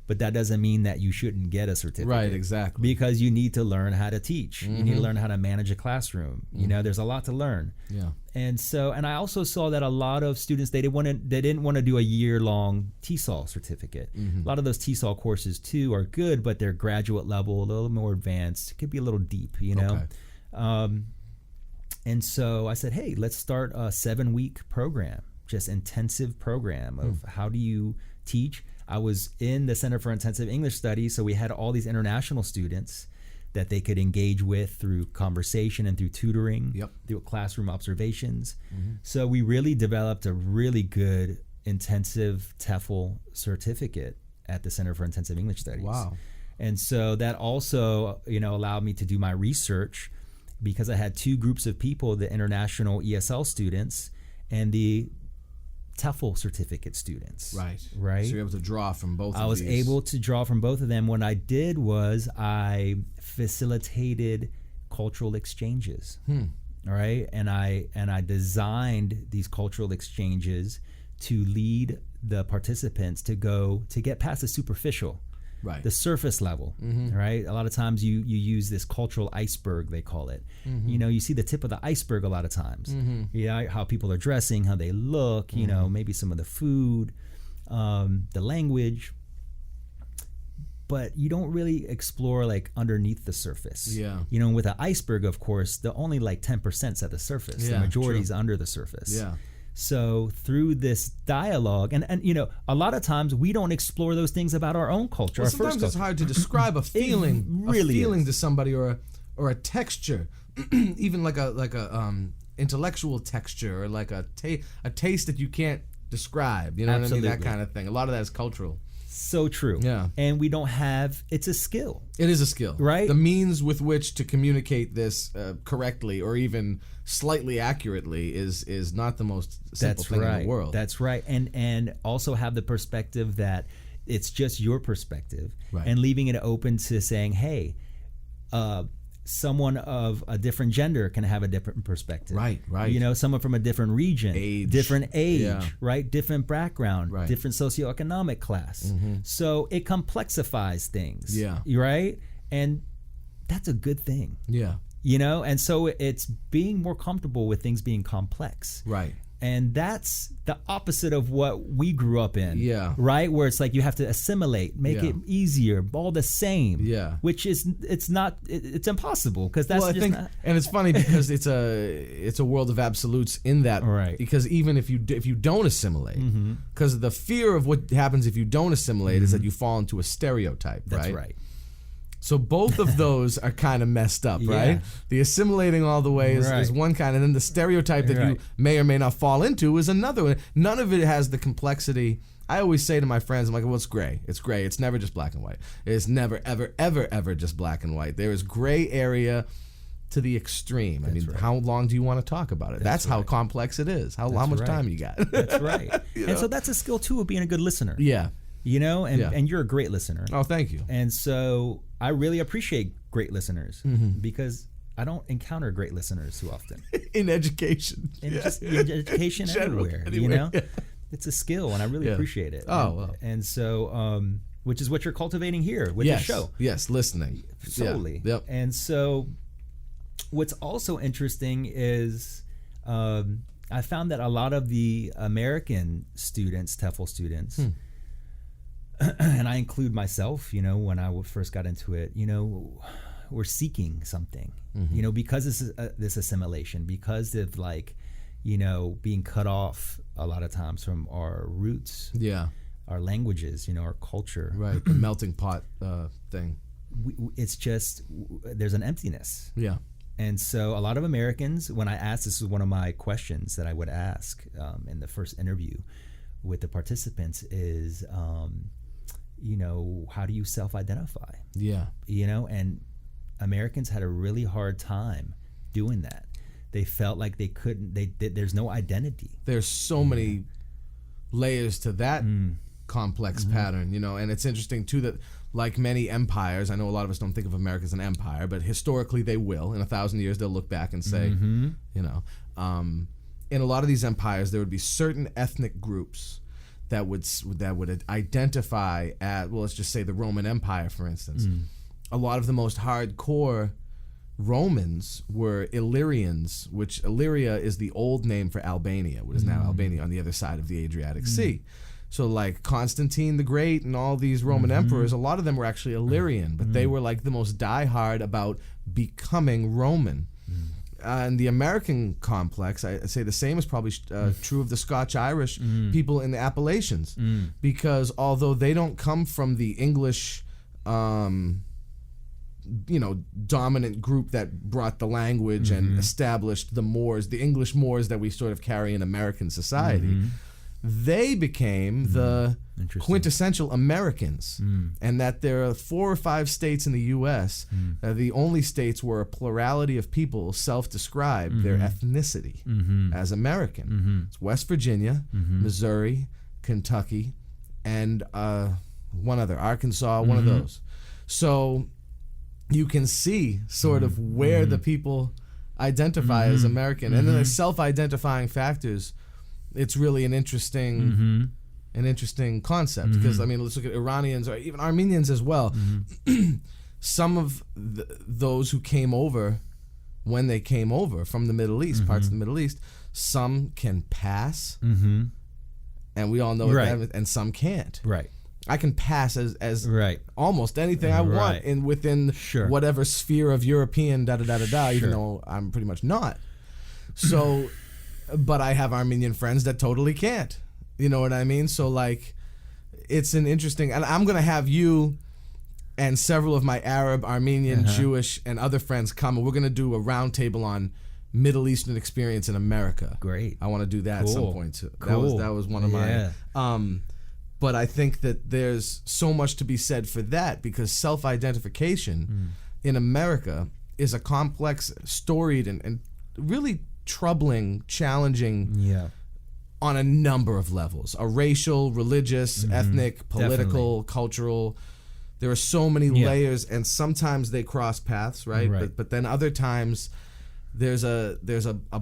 But that doesn't mean that you shouldn't get a certificate. Right, exactly. Because you need to learn how to teach. You need to learn how to manage a classroom. There's a lot to learn. Yeah. And so, and I also saw that a lot of students, they didn't want to do a year-long TESOL certificate. A lot of those TESOL courses too are good, but they're graduate level, a little more advanced. It could be a little deep, Okay. And so I said, hey, let's start a 7-week program, just intensive program of how do you teach. I was in the Center for Intensive English Studies, so we had all these international students that they could engage with through conversation and through tutoring, through classroom observations. So we really developed a really good intensive TEFL certificate at the Center for Intensive English Studies. Wow. And so that also, allowed me to do my research, because I had two groups of people, the international ESL students and the TEFL certificate students. Right. So you're able to draw from both of these. I was able to draw from both of them. What I did was I facilitated cultural exchanges. All right. And I designed these cultural exchanges to lead the participants to get past the superficial. Right. The surface level, right? A lot of times you use this cultural iceberg, they call it. You see the tip of the iceberg a lot of times. How people are dressing, how they look, maybe some of the food, the language. But you don't really explore like underneath the surface. Yeah. With an iceberg, of course, the only like 10%'s at the surface. The majority is under the surface. Yeah. So through this dialogue, and a lot of times we don't explore those things about our own culture. Well, sometimes it's hard to describe a feeling, to somebody, or a texture, even like a intellectual texture, or like a taste that you can't describe. You know what I mean? That kind of thing. A lot of that is cultural. So true. Yeah. And we don't have, it's a skill. It is a skill. Right? The means with which to communicate this correctly or even slightly accurately is not the most simple thing in the world. That's right. And also have the perspective that it's just your perspective, and leaving it open to saying, hey, someone of a different gender can have a different perspective. Right. Someone from a different region, different age, right? Different background, Right. different socioeconomic class. So it complexifies things. Yeah. Right? And that's a good thing. Yeah. And so it's being more comfortable with things being complex. Right. And that's the opposite of what we grew up in. Yeah. Right? Where it's like you have to assimilate, make it easier, all the same. Yeah. Which it's impossible because that's just not. And it's funny because it's a world of absolutes in that. Right. Because even if you don't assimilate, because the fear of what happens if you don't assimilate is that you fall into a stereotype. That's right. So both of those are kind of messed up, right? Yeah. The assimilating all the way is one kind, and then the stereotype that you may or may not fall into is another one. None of it has the complexity. I always say to my friends, I'm like, well, it's gray. It's gray. It's never just black and white. It's never, ever, ever, ever just black and white. There is gray area to the extreme. I mean, how long do you want to talk about it? That's how complex it is. How much time you got? That's right. And so that's a skill, too, of being a good listener. Yeah. And you're a great listener. Oh, thank you. And so I really appreciate great listeners because I don't encounter great listeners too often. In education. Just in education everywhere. It's a skill, and I really appreciate it. Oh, well. And so, which is what you're cultivating here with the show. Yes, listening. Solely. Yeah. Yep. And so what's also interesting is I found that a lot of the American students, TEFL students, and I include myself, when I first got into it, we're seeking something, because this assimilation, because of being cut off a lot of times from our roots, our languages, our culture. Right, the melting pot thing. It's just, there's an emptiness. Yeah. And so a lot of Americans, when I asked, this is one of my questions that I would ask in the first interview with the participants is, how do you self-identify? Yeah. And Americans had a really hard time doing that. They felt like they couldn't, there's no identity. There's so many layers to that complex pattern, and it's interesting too that like many empires, I know a lot of us don't think of America as an empire, but historically they will. In 1,000 years they'll look back and say, in a lot of these empires there would be certain ethnic groups that would identify at, well, let's just say the Roman Empire, for instance. A lot of the most hardcore Romans were Illyrians, which Illyria is the old name for Albania, what is now Albania on the other side of the Adriatic Sea. So like Constantine the Great and all these Roman emperors, a lot of them were actually Illyrian, but they were like the most diehard about becoming Roman. And the American complex, I say the same is probably true of the Scotch-Irish people in the Appalachians, because although they don't come from the English, dominant group that brought the language and established the Moors, the English Moors that we sort of carry in American society, they became the quintessential Americans, and that there are 4 or 5 states in the U.S. The only states where a plurality of people self-describe their ethnicity as American. It's West Virginia, Missouri, Kentucky, and one other, Arkansas, one of those. So you can see sort of where the people identify as American, and then the self-identifying factors. It's really an interesting concept because let's look at Iranians or even Armenians as well. Some of those who came over when they came over from the Middle East, parts of the Middle East, some can pass, and we all know that, and some can't. Right. I can pass as almost anything I want within whatever sphere of European even though I'm pretty much not. So. But I have Armenian friends that totally can't. You know what I mean? So, it's an interesting... And I'm going to have you and several of my Arab, Armenian, Jewish, and other friends come, and we're going to do a roundtable on Middle Eastern experience in America. Great. I want to do that at some point, too. That was one of my... But I think that there's so much to be said for that, because self-identification in America is a complex, storied, and really... troubling, challenging on a number of levels. A racial, religious, ethnic, political, cultural, there are so many Yeah. layers, and sometimes they cross paths, right? Right. But then other times there's a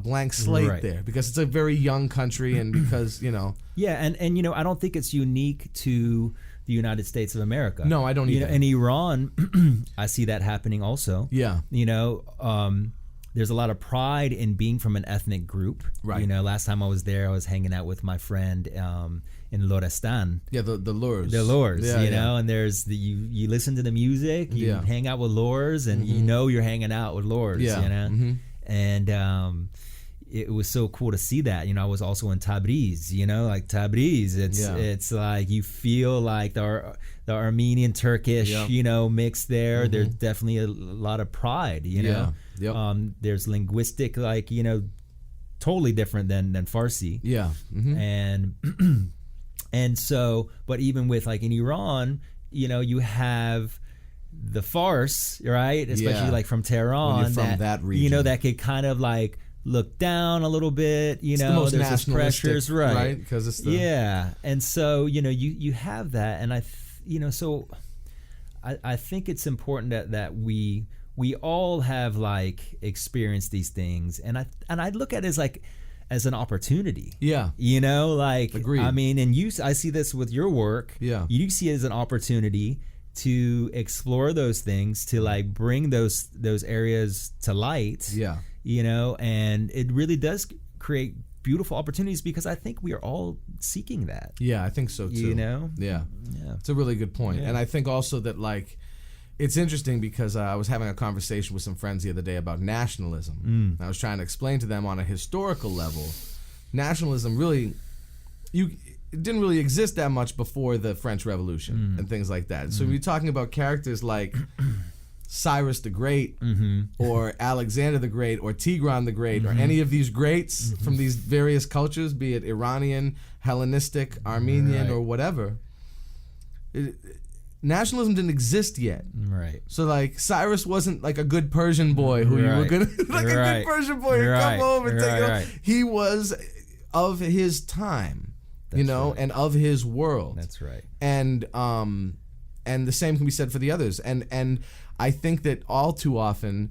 blank slate Right. there, because it's a very young country, and because Yeah, and I don't think it's unique to the United States of America. No, I don't either. In Iran, I see that happening also. Yeah. There's a lot of pride in being from an ethnic group. Right. Last time I was there, I was hanging out with my friend in Lorestan. Yeah, the lures. The lures, Yeah, and there's you listen to the music, you Yeah. hang out with lures, and you're hanging out with lures, Yeah. And it was so cool to see that. I was also in Tabriz, like Tabriz. It's like you feel like the Armenian Turkish, Yep. mix there. There's definitely a lot of pride, Yeah. Yep. There's linguistic, totally different than Farsi. Yeah. And so, but even with in Iran, you have the Fars, right? Especially Yeah. From Tehran, When you're from that region. that could kind of look down a little bit, It's the most there's those nationalistic, pressures, right? Because it's the And so you have that, and so I think it's important that we all have experienced these things, and I look at it as an opportunity. Yeah. Agreed. I mean, and I see this with your work. Yeah. You see it as an opportunity to explore those things, to bring those areas to light. Yeah. And it really does create beautiful opportunities, because I think we are all seeking that. Yeah, I think so too. Yeah. It's a really good point. Yeah. And I think also that it's interesting, because I was having a conversation with some friends the other day about nationalism. I was trying to explain to them on a historical level, nationalism really, it didn't really exist that much before the French Revolution and things like that. So we're talking about characters like Cyrus the Great, or Alexander the Great, or Tigran the Great, or any of these greats from these various cultures, be it Iranian, Hellenistic, Armenian, or whatever. Nationalism didn't exist yet. Right. So Cyrus wasn't a good Persian boy who you were gonna a good Persian boy who come home and take it over. He was of his time, and of his world. That's right. And the same can be said for the others. And I think that all too often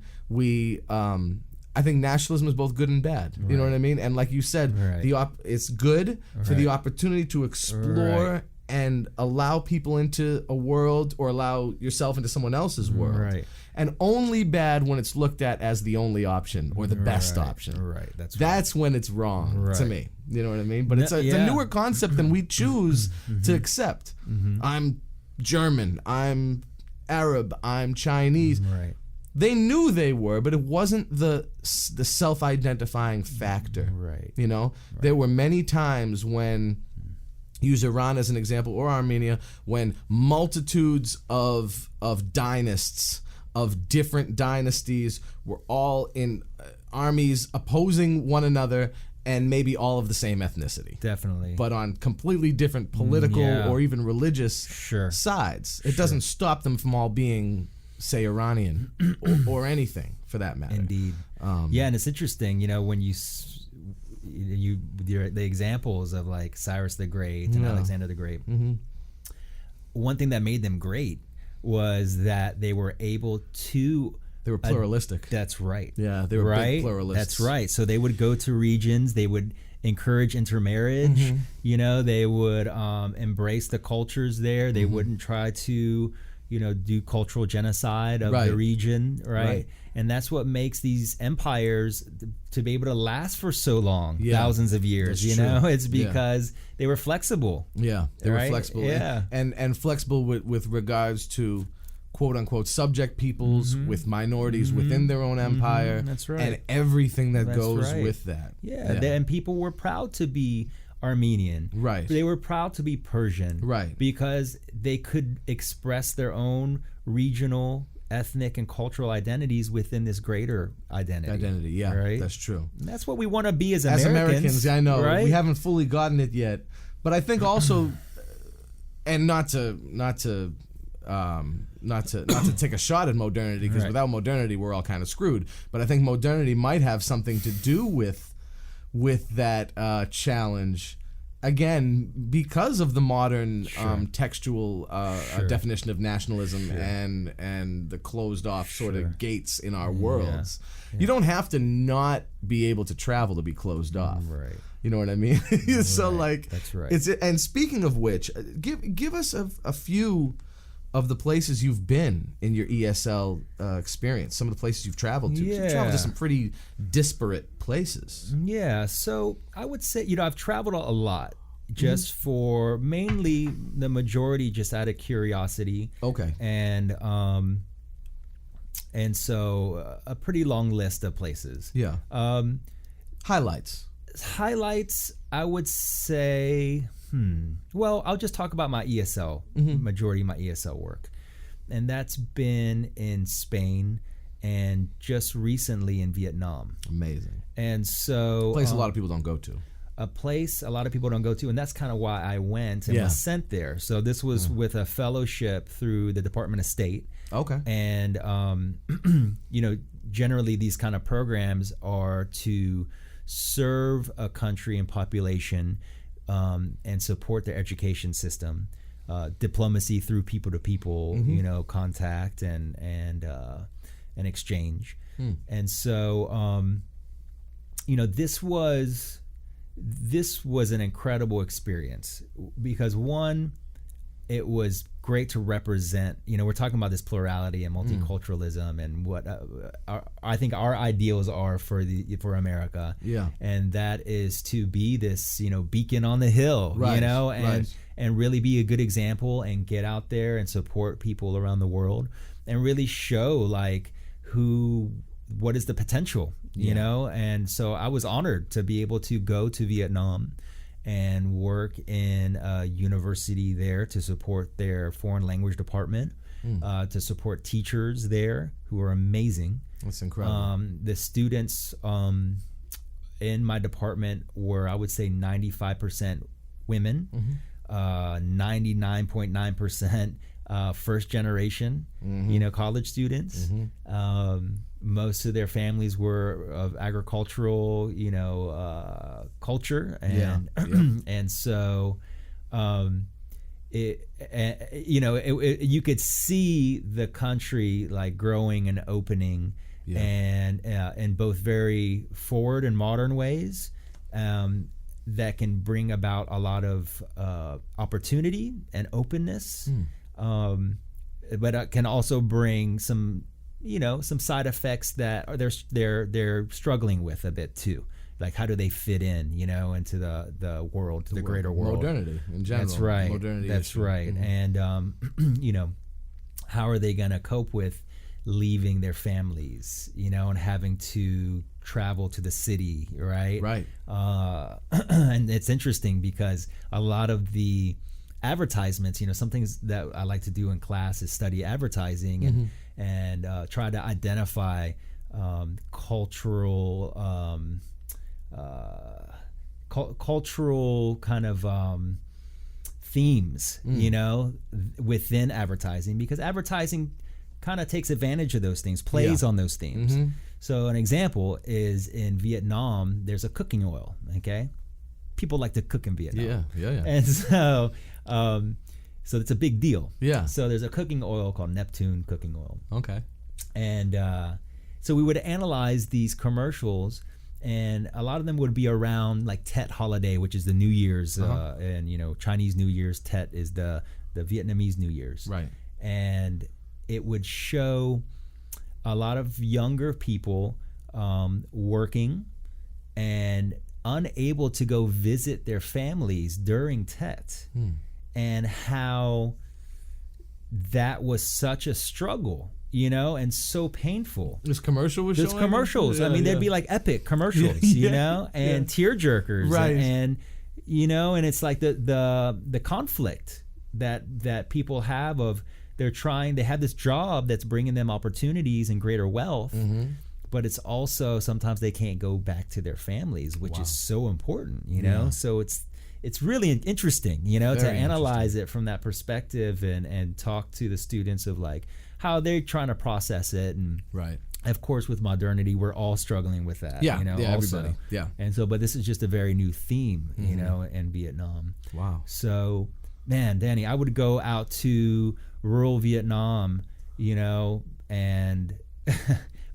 I think nationalism is both good and bad. You know what I mean? And like you said, it's good for the opportunity to explore and allow people into a world, or allow yourself into someone else's world. Right. And only bad when it's looked at as the only option or the best option. Right. That's when it's wrong to me. You know what I mean? But it's a newer concept than we choose to accept. I'm German, I'm Arab, I'm Chinese. Right. They knew they were, but it wasn't the self-identifying factor. Right. There were many times when, use Iran as an example, or Armenia, when multitudes of dynasts, of different dynasties, were all in armies opposing one another, and maybe all of the same ethnicity. Definitely. But on completely different political or even religious sides. It doesn't stop them from all being, say, Iranian or anything for that matter. Indeed. And it's interesting, when the examples of Cyrus the Great and Alexander the Great. One thing that made them great was that they were able to. They were pluralistic. That's right. Yeah, they were big pluralists. That's right. So they would go to regions. They would encourage intermarriage. They would embrace the cultures there. They wouldn't try to, do cultural genocide of the region. Right. And that's what makes these empires to be able to last for so long, thousands of years. That's true. It's because they were flexible. Yeah, they were flexible. Yeah, and flexible with regards to quote unquote subject peoples, with minorities within their own empire. That's right. And everything that goes with that. Yeah. And people were proud to be Armenian. Right. They were proud to be Persian. Right. Because they could express their own regional, ethnic, and cultural identities within this greater identity. Yeah, right? That's true. And that's what we want to be as Americans. I know. Right? We haven't fully gotten it yet. But I think also, and not to take a shot at modernity, because without modernity we're all kind of screwed. But I think modernity might have something to do with that challenge again, because of the modern Sure. textual Sure. definition of nationalism Sure. and the closed off sort Sure. of gates in our worlds, Yeah. you don't have to not be able to travel to be closed off. Right. You know what I mean? So Right. like, That's right. And speaking of which, give us a few of the places you've been in your ESL experience. Some of the places you've traveled to. You've traveled to some pretty disparate places. Yeah, so I would say, I've traveled a lot just for mainly the majority just out of curiosity. Okay. And so a pretty long list of places. Yeah. Highlights. Highlights, I would say, well, I'll just talk about my ESL, majority of my ESL work. And that's been in Spain and just recently in Vietnam. Amazing. And so Place a lot of people don't go to. a place a lot of people don't go to, and that's kind of why I went and was sent there. So this was with a fellowship through the Department of State. Okay. And generally these kind of programs are to serve a country and population and support their education system, diplomacy through people to people, contact and exchange. And so this was an incredible experience because, one, it was great to represent, we're talking about this plurality and multiculturalism and what I think our ideals are for America. Yeah. And that is to be this, beacon on the hill, Right, and really be a good example and get out there and support people around the world and really show what is the potential, and so I was honored to be able to go to Vietnam and work in a university there to support their foreign language department, to support teachers there who are amazing. That's incredible. The students in my department were, I would say, 95% women, 99.9% first generation, college students. Most of their families were of agricultural, culture, and and so, you could see the country like growing and opening, and in both very forward and modern ways. That can bring about a lot of opportunity and openness, but it can also bring some side effects that they're struggling with a bit too. Like, how do they fit in, into the world, the greater world? Modernity in general. That's right. Modernity That's issue. right. And how are they going to cope with leaving their families, and having to travel to the city, right? Right. And it's interesting because a lot of the advertisements, some things that I like to do in class is study advertising and try to identify cultural kind of themes, within advertising, because advertising kind of takes advantage of those things, plays on those themes. So an example is in Vietnam, there's a cooking oil, okay? People like to cook in Vietnam. Yeah. And so it's a big deal. Yeah. So there's a cooking oil called Neptune cooking oil. Okay. And so we would analyze these commercials, and a lot of them would be around like Tet holiday, which is the New Year's, and Chinese New Year's. Tet is the Vietnamese New Year's. Right. And it would show a lot of younger people working and unable to go visit their families during Tet, and how that was such a struggle, and so painful. This commercial was There's showing? commercials. Yeah, I mean, they'd be like epic commercials, and tear jerkers, Right. and it's like the conflict that people have of they have this job that's bringing them opportunities and greater wealth, but it's also sometimes they can't go back to their families, which is so important, So it's really interesting, to analyze it from that perspective and talk to the students of like how they're trying to process it and right. of course, with modernity, we're all struggling with that. Yeah, you know, yeah, also. everybody. Yeah. And so, but this is just a very new theme, you know, in Vietnam. Wow. So, man, Danny, I would go out to rural Vietnam, you know, and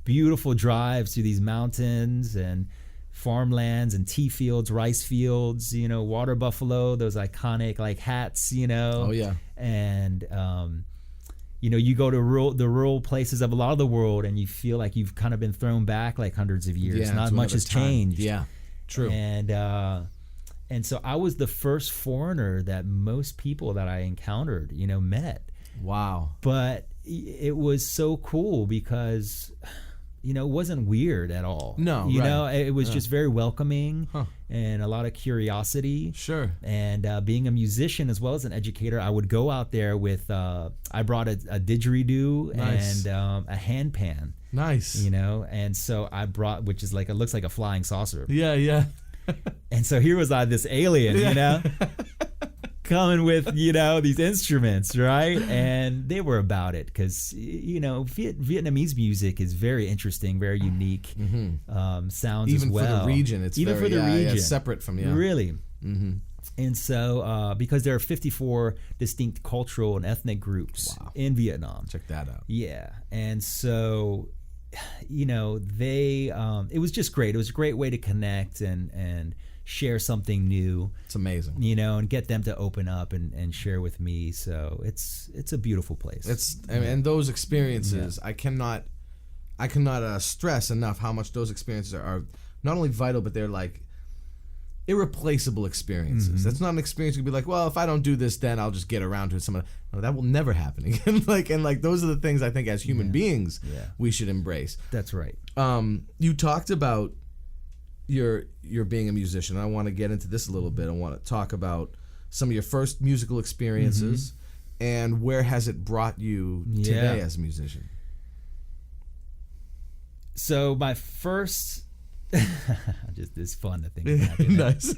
beautiful drives through these mountains and farmlands and tea fields, rice fields, you know, water buffalo, those iconic like hats, you know. Oh yeah. And you know, you go to the rural places of a lot of the world, and you feel like you've kind of been thrown back like hundreds of years. Yeah, Not to much another has time. changed. Yeah. True. And so I was the first foreigner that most people that I encountered, you know, met. Wow. But it was so cool because, you know, it wasn't weird at all. No, you right. know, it was just very welcoming Huh. and a lot of curiosity. Sure. And being a musician as well as an educator, I would go out there with, I brought a didgeridoo Nice. and a handpan, Nice. you know, and so I brought, which is like, it looks like a flying saucer. Yeah, yeah. And so here was I, this alien, you know, coming with, you know, these instruments, right? And they were about it because, you know, Vietnamese music is very interesting, very unique, sounds Even as well. for the region, it's even very, for the region, it's separate from really. And so, because there are 54 distinct cultural and ethnic groups in Vietnam. Check that out. Yeah, and so, you know, they it was just great. It was a great way to connect and share something new. It's amazing. You know, and get them to open up and share with me. So it's a beautiful place. And those experiences, I cannot stress enough how much those experiences are not only vital, but they're like irreplaceable experiences. That's not an experience you can be like, well, if I don't do this, then I'll just get around to it. No, that will never happen again. and those are the things I think as human beings we should embrace. That's right. You talked about your being a musician. I want to get into this a little bit. I want to talk about some of your first musical experiences and where has it brought you today as a musician. So my first just it's fun to think about. You know? Nice.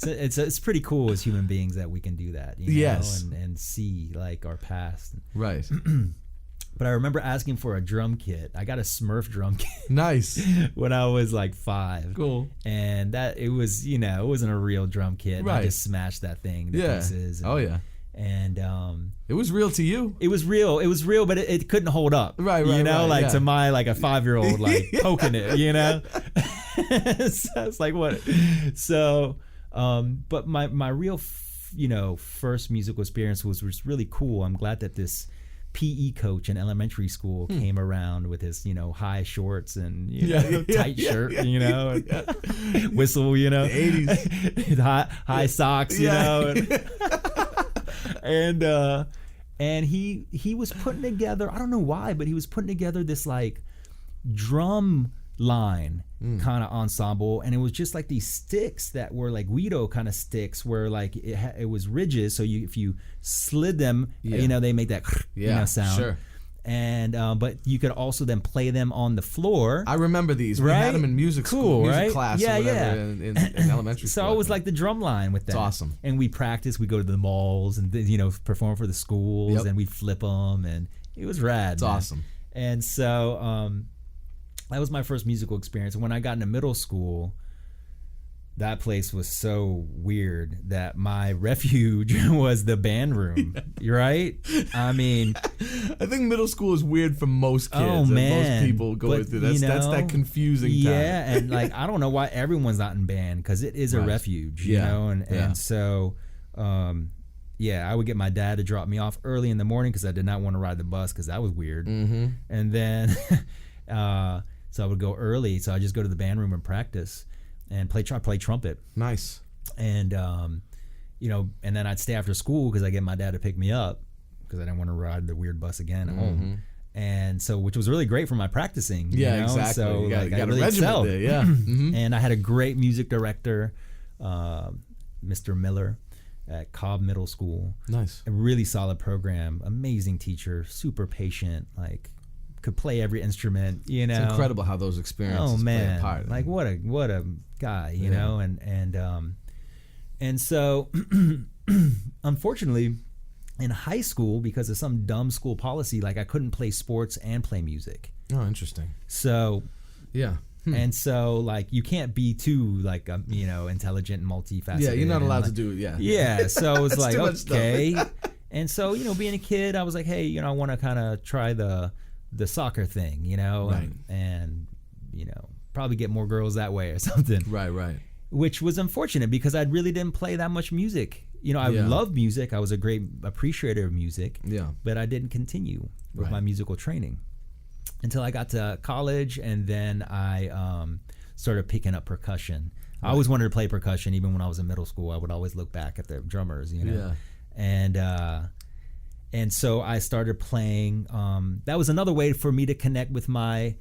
It's pretty cool as human beings that we can do that, you know, yes, and see like our past. Right. But I remember asking for a drum kit. I got a Smurf drum kit. Nice. When I was like 5. Cool. And that it was, you know, it wasn't a real drum kit. Right. I just smashed that thing to pieces. And, oh yeah. And it was real to you. It was real, but it couldn't hold up. Right. You know, like to my like a 5-year-old like poking it, you know. So it's like what? So, but my real, you know, first musical experience was really cool. I'm glad that this PE coach in elementary school came around with his, you know, high shorts and tight shirt, you know, and whistle, you know, the 80s, high socks, you know, and he was putting together, I don't know why, but he was putting together this like drum line kind of ensemble, and it was just like these sticks that were like Guido kind of sticks where like it was ridges, so if you slid them, you know, they make that you know, sound. Sure. And but you could also then play them on the floor. I remember these. Right? We had them in music school, music class, or whatever, in elementary school. So it was like the drum line with that. It's awesome. And we practiced. We go to the malls and, you know, perform for the schools, and we flip them, and it was rad. It's awesome. And so that was my first musical experience. And when I got into middle school, that place was so weird that my refuge was the band room, right? I mean, I think middle school is weird for most kids. Oh man, most people go through that. That's that confusing time. Yeah, and like I don't know why everyone's not in band because it is a refuge, you know. And so, I would get my dad to drop me off early in the morning because I did not want to ride the bus because that was weird. And then, so I would go early. So I just go to the band room and practice. And play trumpet. Nice. And you know, and then I'd stay after school because I get my dad to pick me up because I didn't want to ride the weird bus again at home. And so, which was really great for my practicing. Yeah, you know? exactly. So you got, like, I really a excelled. regiment there. Yeah. And I had a great music director, Mr. Miller, at Cobb Middle School. Nice. A really solid program. Amazing teacher. Super patient. Like. Could play every instrument, you know. It's incredible how those experiences play a part. Like what a guy, you know. And so unfortunately in high school, because of some dumb school policy, like I couldn't play sports and play music. Oh, interesting. So yeah. And so, like, you can't be too, like, intelligent and multifaceted. Yeah, you're not allowed to do it. Yeah. Yeah. So it's like, okay. Stuff. And so, being a kid, I was like, hey, I want to kind of try the soccer thing, Right. and probably get more girls that way or something. Right. Which was unfortunate because I really didn't play that much music. I love music. I was a great appreciator of music. Yeah. But I didn't continue with my musical training until I got to college, and then I started picking up percussion. Right. I always wanted to play percussion. Even when I was in middle school, I would always look back at the drummers, Yeah. And so I started playing. That was another way for me to connect with my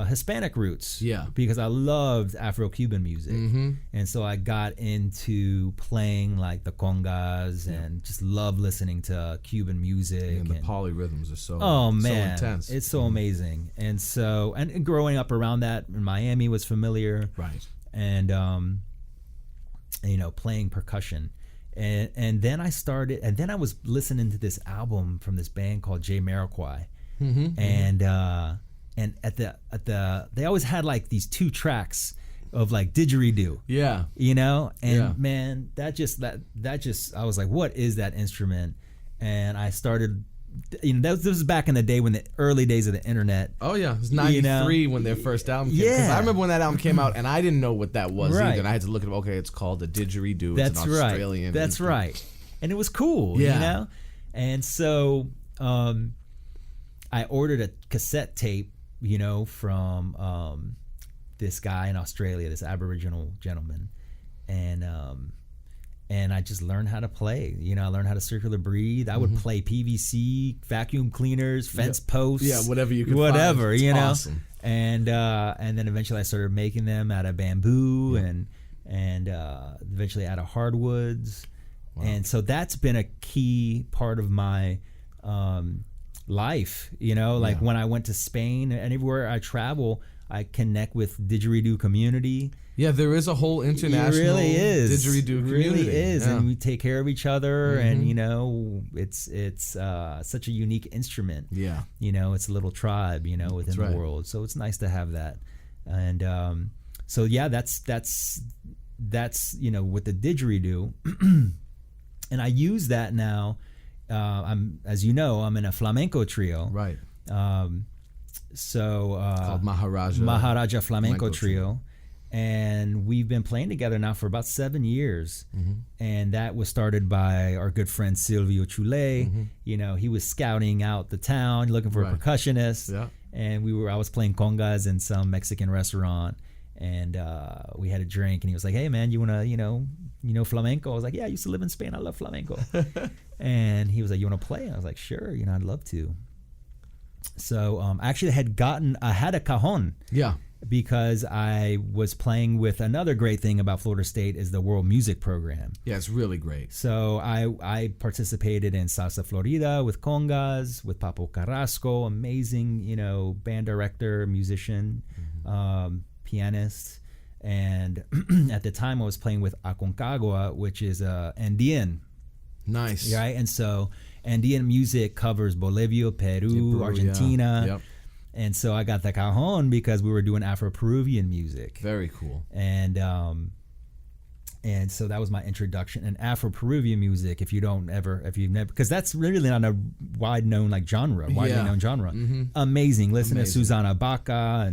Hispanic roots. Yeah. Because I loved Afro-Cuban music. Mm-hmm. And so I got into playing like the congas and just love listening to Cuban music. And the polyrhythms are so intense. It's so amazing. And so, and growing up around that in Miami was familiar. Right. And, playing percussion. And then I started, and then I was listening to this album from this band called Jamiroquai. Mm-hmm. And at the they always had like these 2 tracks of like didgeridoo. Yeah. Man, that just I was like, what is that instrument? And I started, this was back in the day when the early days of the internet. Oh yeah, it was 93 when their first album came. Yeah. I remember when that album came out and I didn't know what that was Right. either. And I had to look it up. Okay, it's called a didgeridoo. That's it's an Australian. That's right. And it was cool, Yeah. And so I ordered a cassette tape, from this guy in Australia, this Aboriginal gentleman, and I just learned how to play. I learned how to circular breathe. I would play PVC, vacuum cleaners, fence posts, whatever you could whatever, find. Awesome. And then eventually I started making them out of bamboo and eventually out of hardwoods. Wow. And so that's been a key part of my life, when I went to Spain and everywhere I travel, I connect with didgeridoo community. Yeah, there is a whole international didgeridoo community. It really is, yeah. And we take care of each other, and it's such a unique instrument. Yeah, it's a little tribe, within the world. So it's nice to have that, and so yeah, that's with the didgeridoo, and I use that now. I'm in a flamenco trio. Right. Called Maharaja Flamenco Trio. And we've been playing together now for about 7 years. Mm-hmm. And that was started by our good friend Silvio Chule. Mm-hmm. He was scouting out the town looking for a percussionist. Yeah. And I was playing congas in some Mexican restaurant. And we had a drink, and he was like, "Hey, man, you wanna, flamenco?" I was like, "Yeah, I used to live in Spain. I love flamenco." And he was like, "You wanna play?" And I was like, "Sure, I'd love to." So actually, I had a cajon. Yeah. Because I was playing with another great thing about Florida State is the World Music Program. Yeah, it's really great. So I participated in Salsa Florida with congas, with Papo Carrasco, amazing, band director, musician. Pianist, and at the time I was playing with Aconcagua, which is Andean. Nice. Right? And so Andean music covers Bolivia, Peru, Argentina. Yeah. Yep. And so I got the cajon because we were doing Afro-Peruvian music. Very cool. And so that was my introduction. And Afro-Peruvian music, if you've never, because that's really not a widely known genre. Mm-hmm. Amazing. Listen to Susana Baca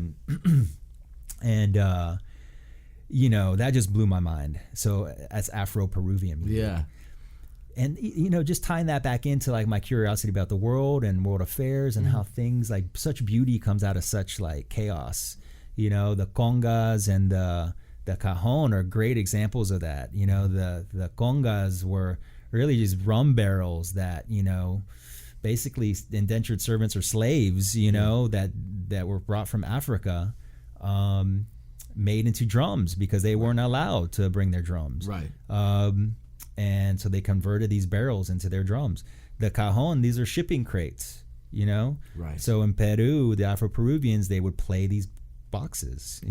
and that just blew my mind. So that's Afro-Peruvian music. Yeah. And just tying that back into like my curiosity about the world and world affairs and how things like such beauty comes out of such like chaos. The congas and the cajon are great examples of that. The congas were really just rum barrels that basically indentured servants or slaves that were brought from Africa, made into drums because they weren't allowed to bring their drums. Right. And so they converted these barrels into their drums. The cajon, these are shipping crates, Right. So in Peru, the Afro-Peruvians, they would play these boxes,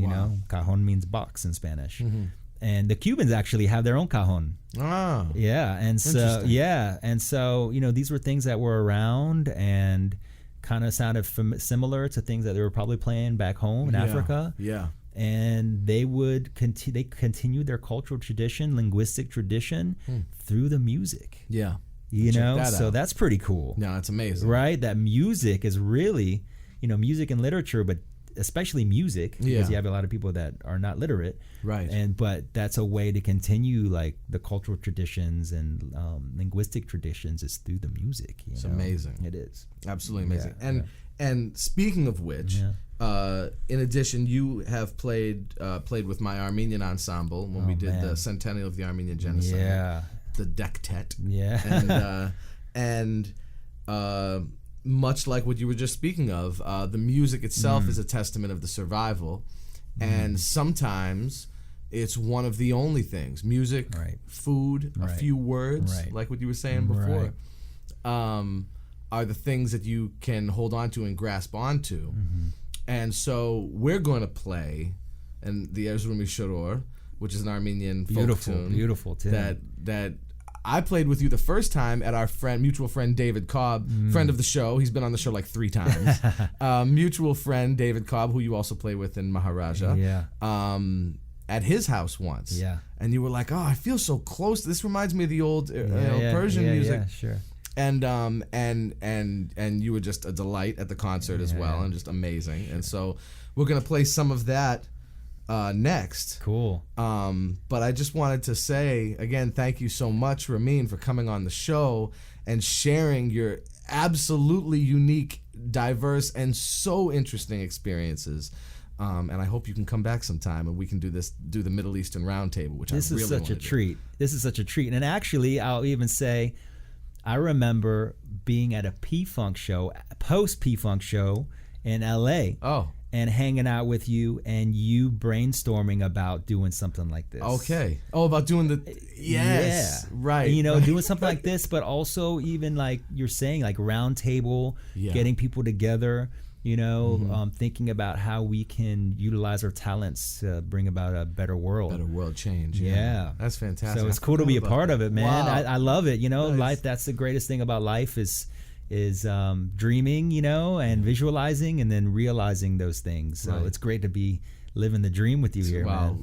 Cajon means box in Spanish. Mm-hmm. And the Cubans actually have their own cajon. Ah. Yeah. And so, these were things that were around and kind of sounded similar to things that they were probably playing back home in Africa. Yeah. And they would continue their cultural tradition, linguistic tradition through the music. Yeah. You know, so that's pretty cool. No, it's amazing. Right? That music is really, music and literature, but especially music, because you have a lot of people that are not literate. Right. But that's a way to continue like the cultural traditions and linguistic traditions is through the music. It's amazing. It is. Absolutely amazing. And speaking of which, in addition, you have played with my Armenian ensemble when we did the centennial of the Armenian genocide. Yeah. The Dektet. Yeah. And much like what you were just speaking of, the music itself is a testament of the survival. And sometimes it's one of the only things. Music, food, a few words, like what you were saying before, are the things that you can hold on to and grasp onto. And so we're going to play in the Erzurumi Shoror, which is an Armenian folk tune. Beautiful tune. That I played with you the first time at our mutual friend David Cobb, friend of the show. He's been on the show like 3 times. Mutual friend David Cobb, who you also play with in Maharaja. At his house once. Yeah. And you were like, oh, I feel so close. This reminds me of the old Persian music. Yeah, sure. And you were just a delight at the concert as well, and just amazing. And so we're gonna play some of that next. Cool. But I just wanted to say again, thank you so much, Ramin, for coming on the show and sharing your absolutely unique, diverse, and so interesting experiences. And I hope you can come back sometime and we can do the Middle Eastern Roundtable, which this I really is such a treat. This is such a treat. And actually, I'll even say, I remember being at a P-Funk show, post P-Funk show in LA. Oh. And hanging out with you and you brainstorming about doing something like this. Okay. Oh, about doing right. Doing something like this, but also even like you're saying, like round table, getting people together, thinking about how we can utilize our talents to bring about a better world. Better world change. Yeah. That's fantastic. So it's cool to be a part of it, man. Wow. I love it. Nice. Life, that's the greatest thing about life is dreaming, and visualizing and then realizing those things. So it's great to be living the dream with you here, man.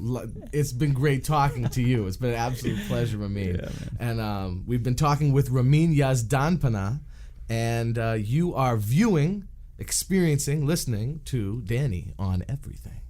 It's been great talking to you. It's been an absolute pleasure, Ramin. And we've been talking with Ramin Yazdanpanah, and you are viewing, experiencing, listening to Danny on Everything.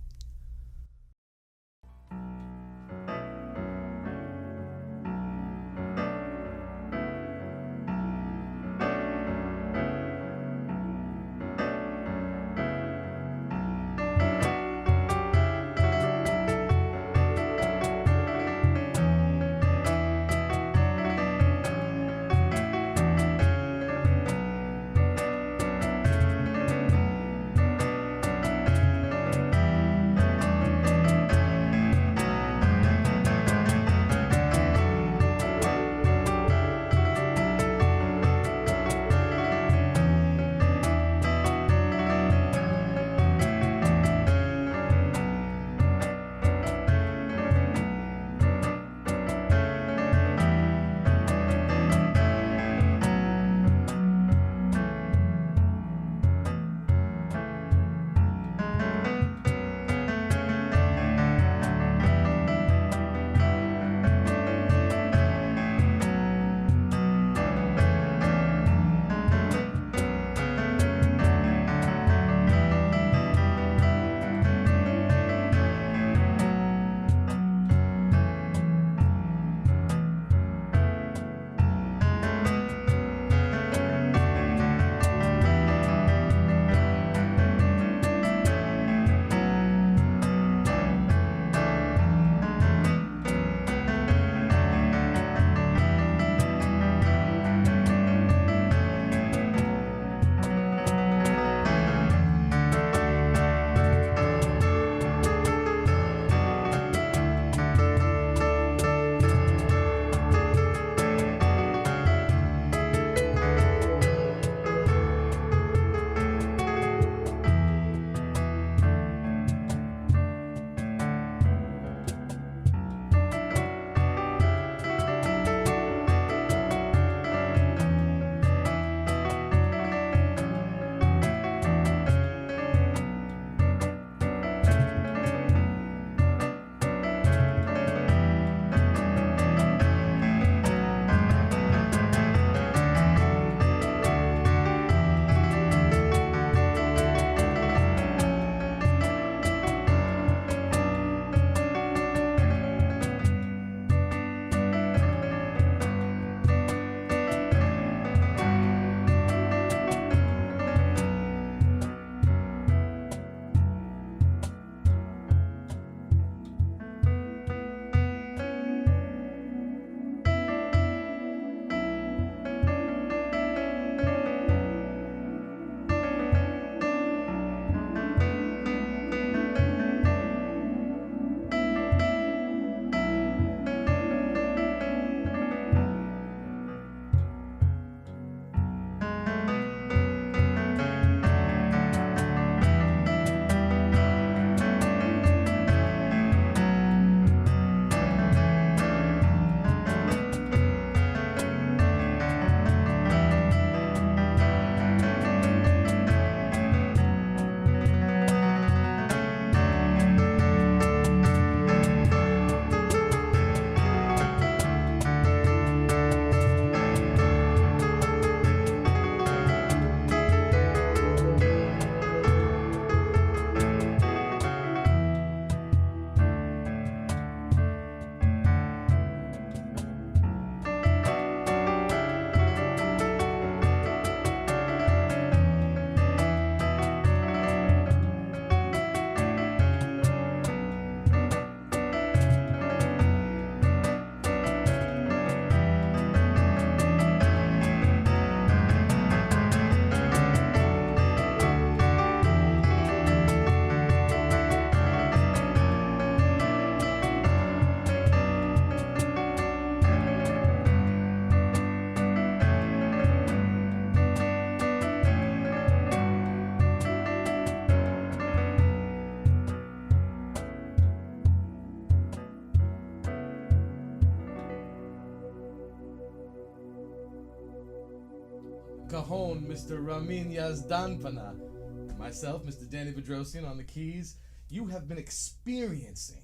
Cajon, Mr. Ramin Yazdanpanah, and myself, Mr. Danny Bedrosian, on the keys. You have been experiencing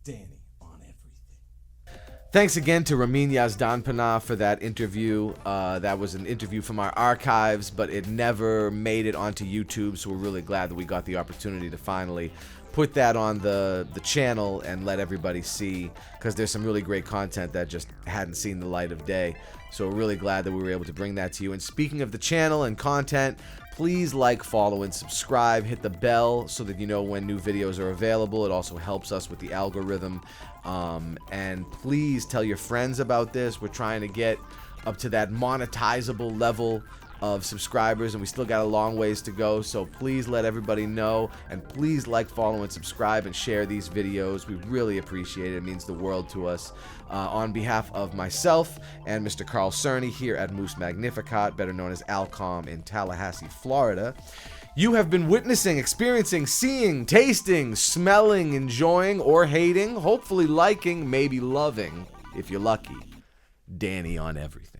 Danny on Everything. Thanks again to Ramin Yazdanpanah for that interview. That was an interview from our archives, but it never made it onto YouTube, so we're really glad that we got the opportunity to finally put that on the channel and let everybody see, because there's some really great content that just hadn't seen the light of day. So we're really glad that we were able to bring that to you. And speaking of the channel and content, please like, follow, and subscribe. Hit the bell so that you know when new videos are available. It also helps us with the algorithm. And please tell your friends about this. We're trying to get up to that monetizable level of subscribers, and we still got a long ways to go, so please let everybody know, and please like, follow, and subscribe, and share these videos. We really appreciate it. It means the world to us. On behalf of myself and Mr. Carl Cerny here at Moose Magnificat, better known as Alcom in Tallahassee, Florida, you have been witnessing, experiencing, seeing, tasting, smelling, enjoying, or hating, hopefully liking, maybe loving, if you're lucky, Danny on Everything.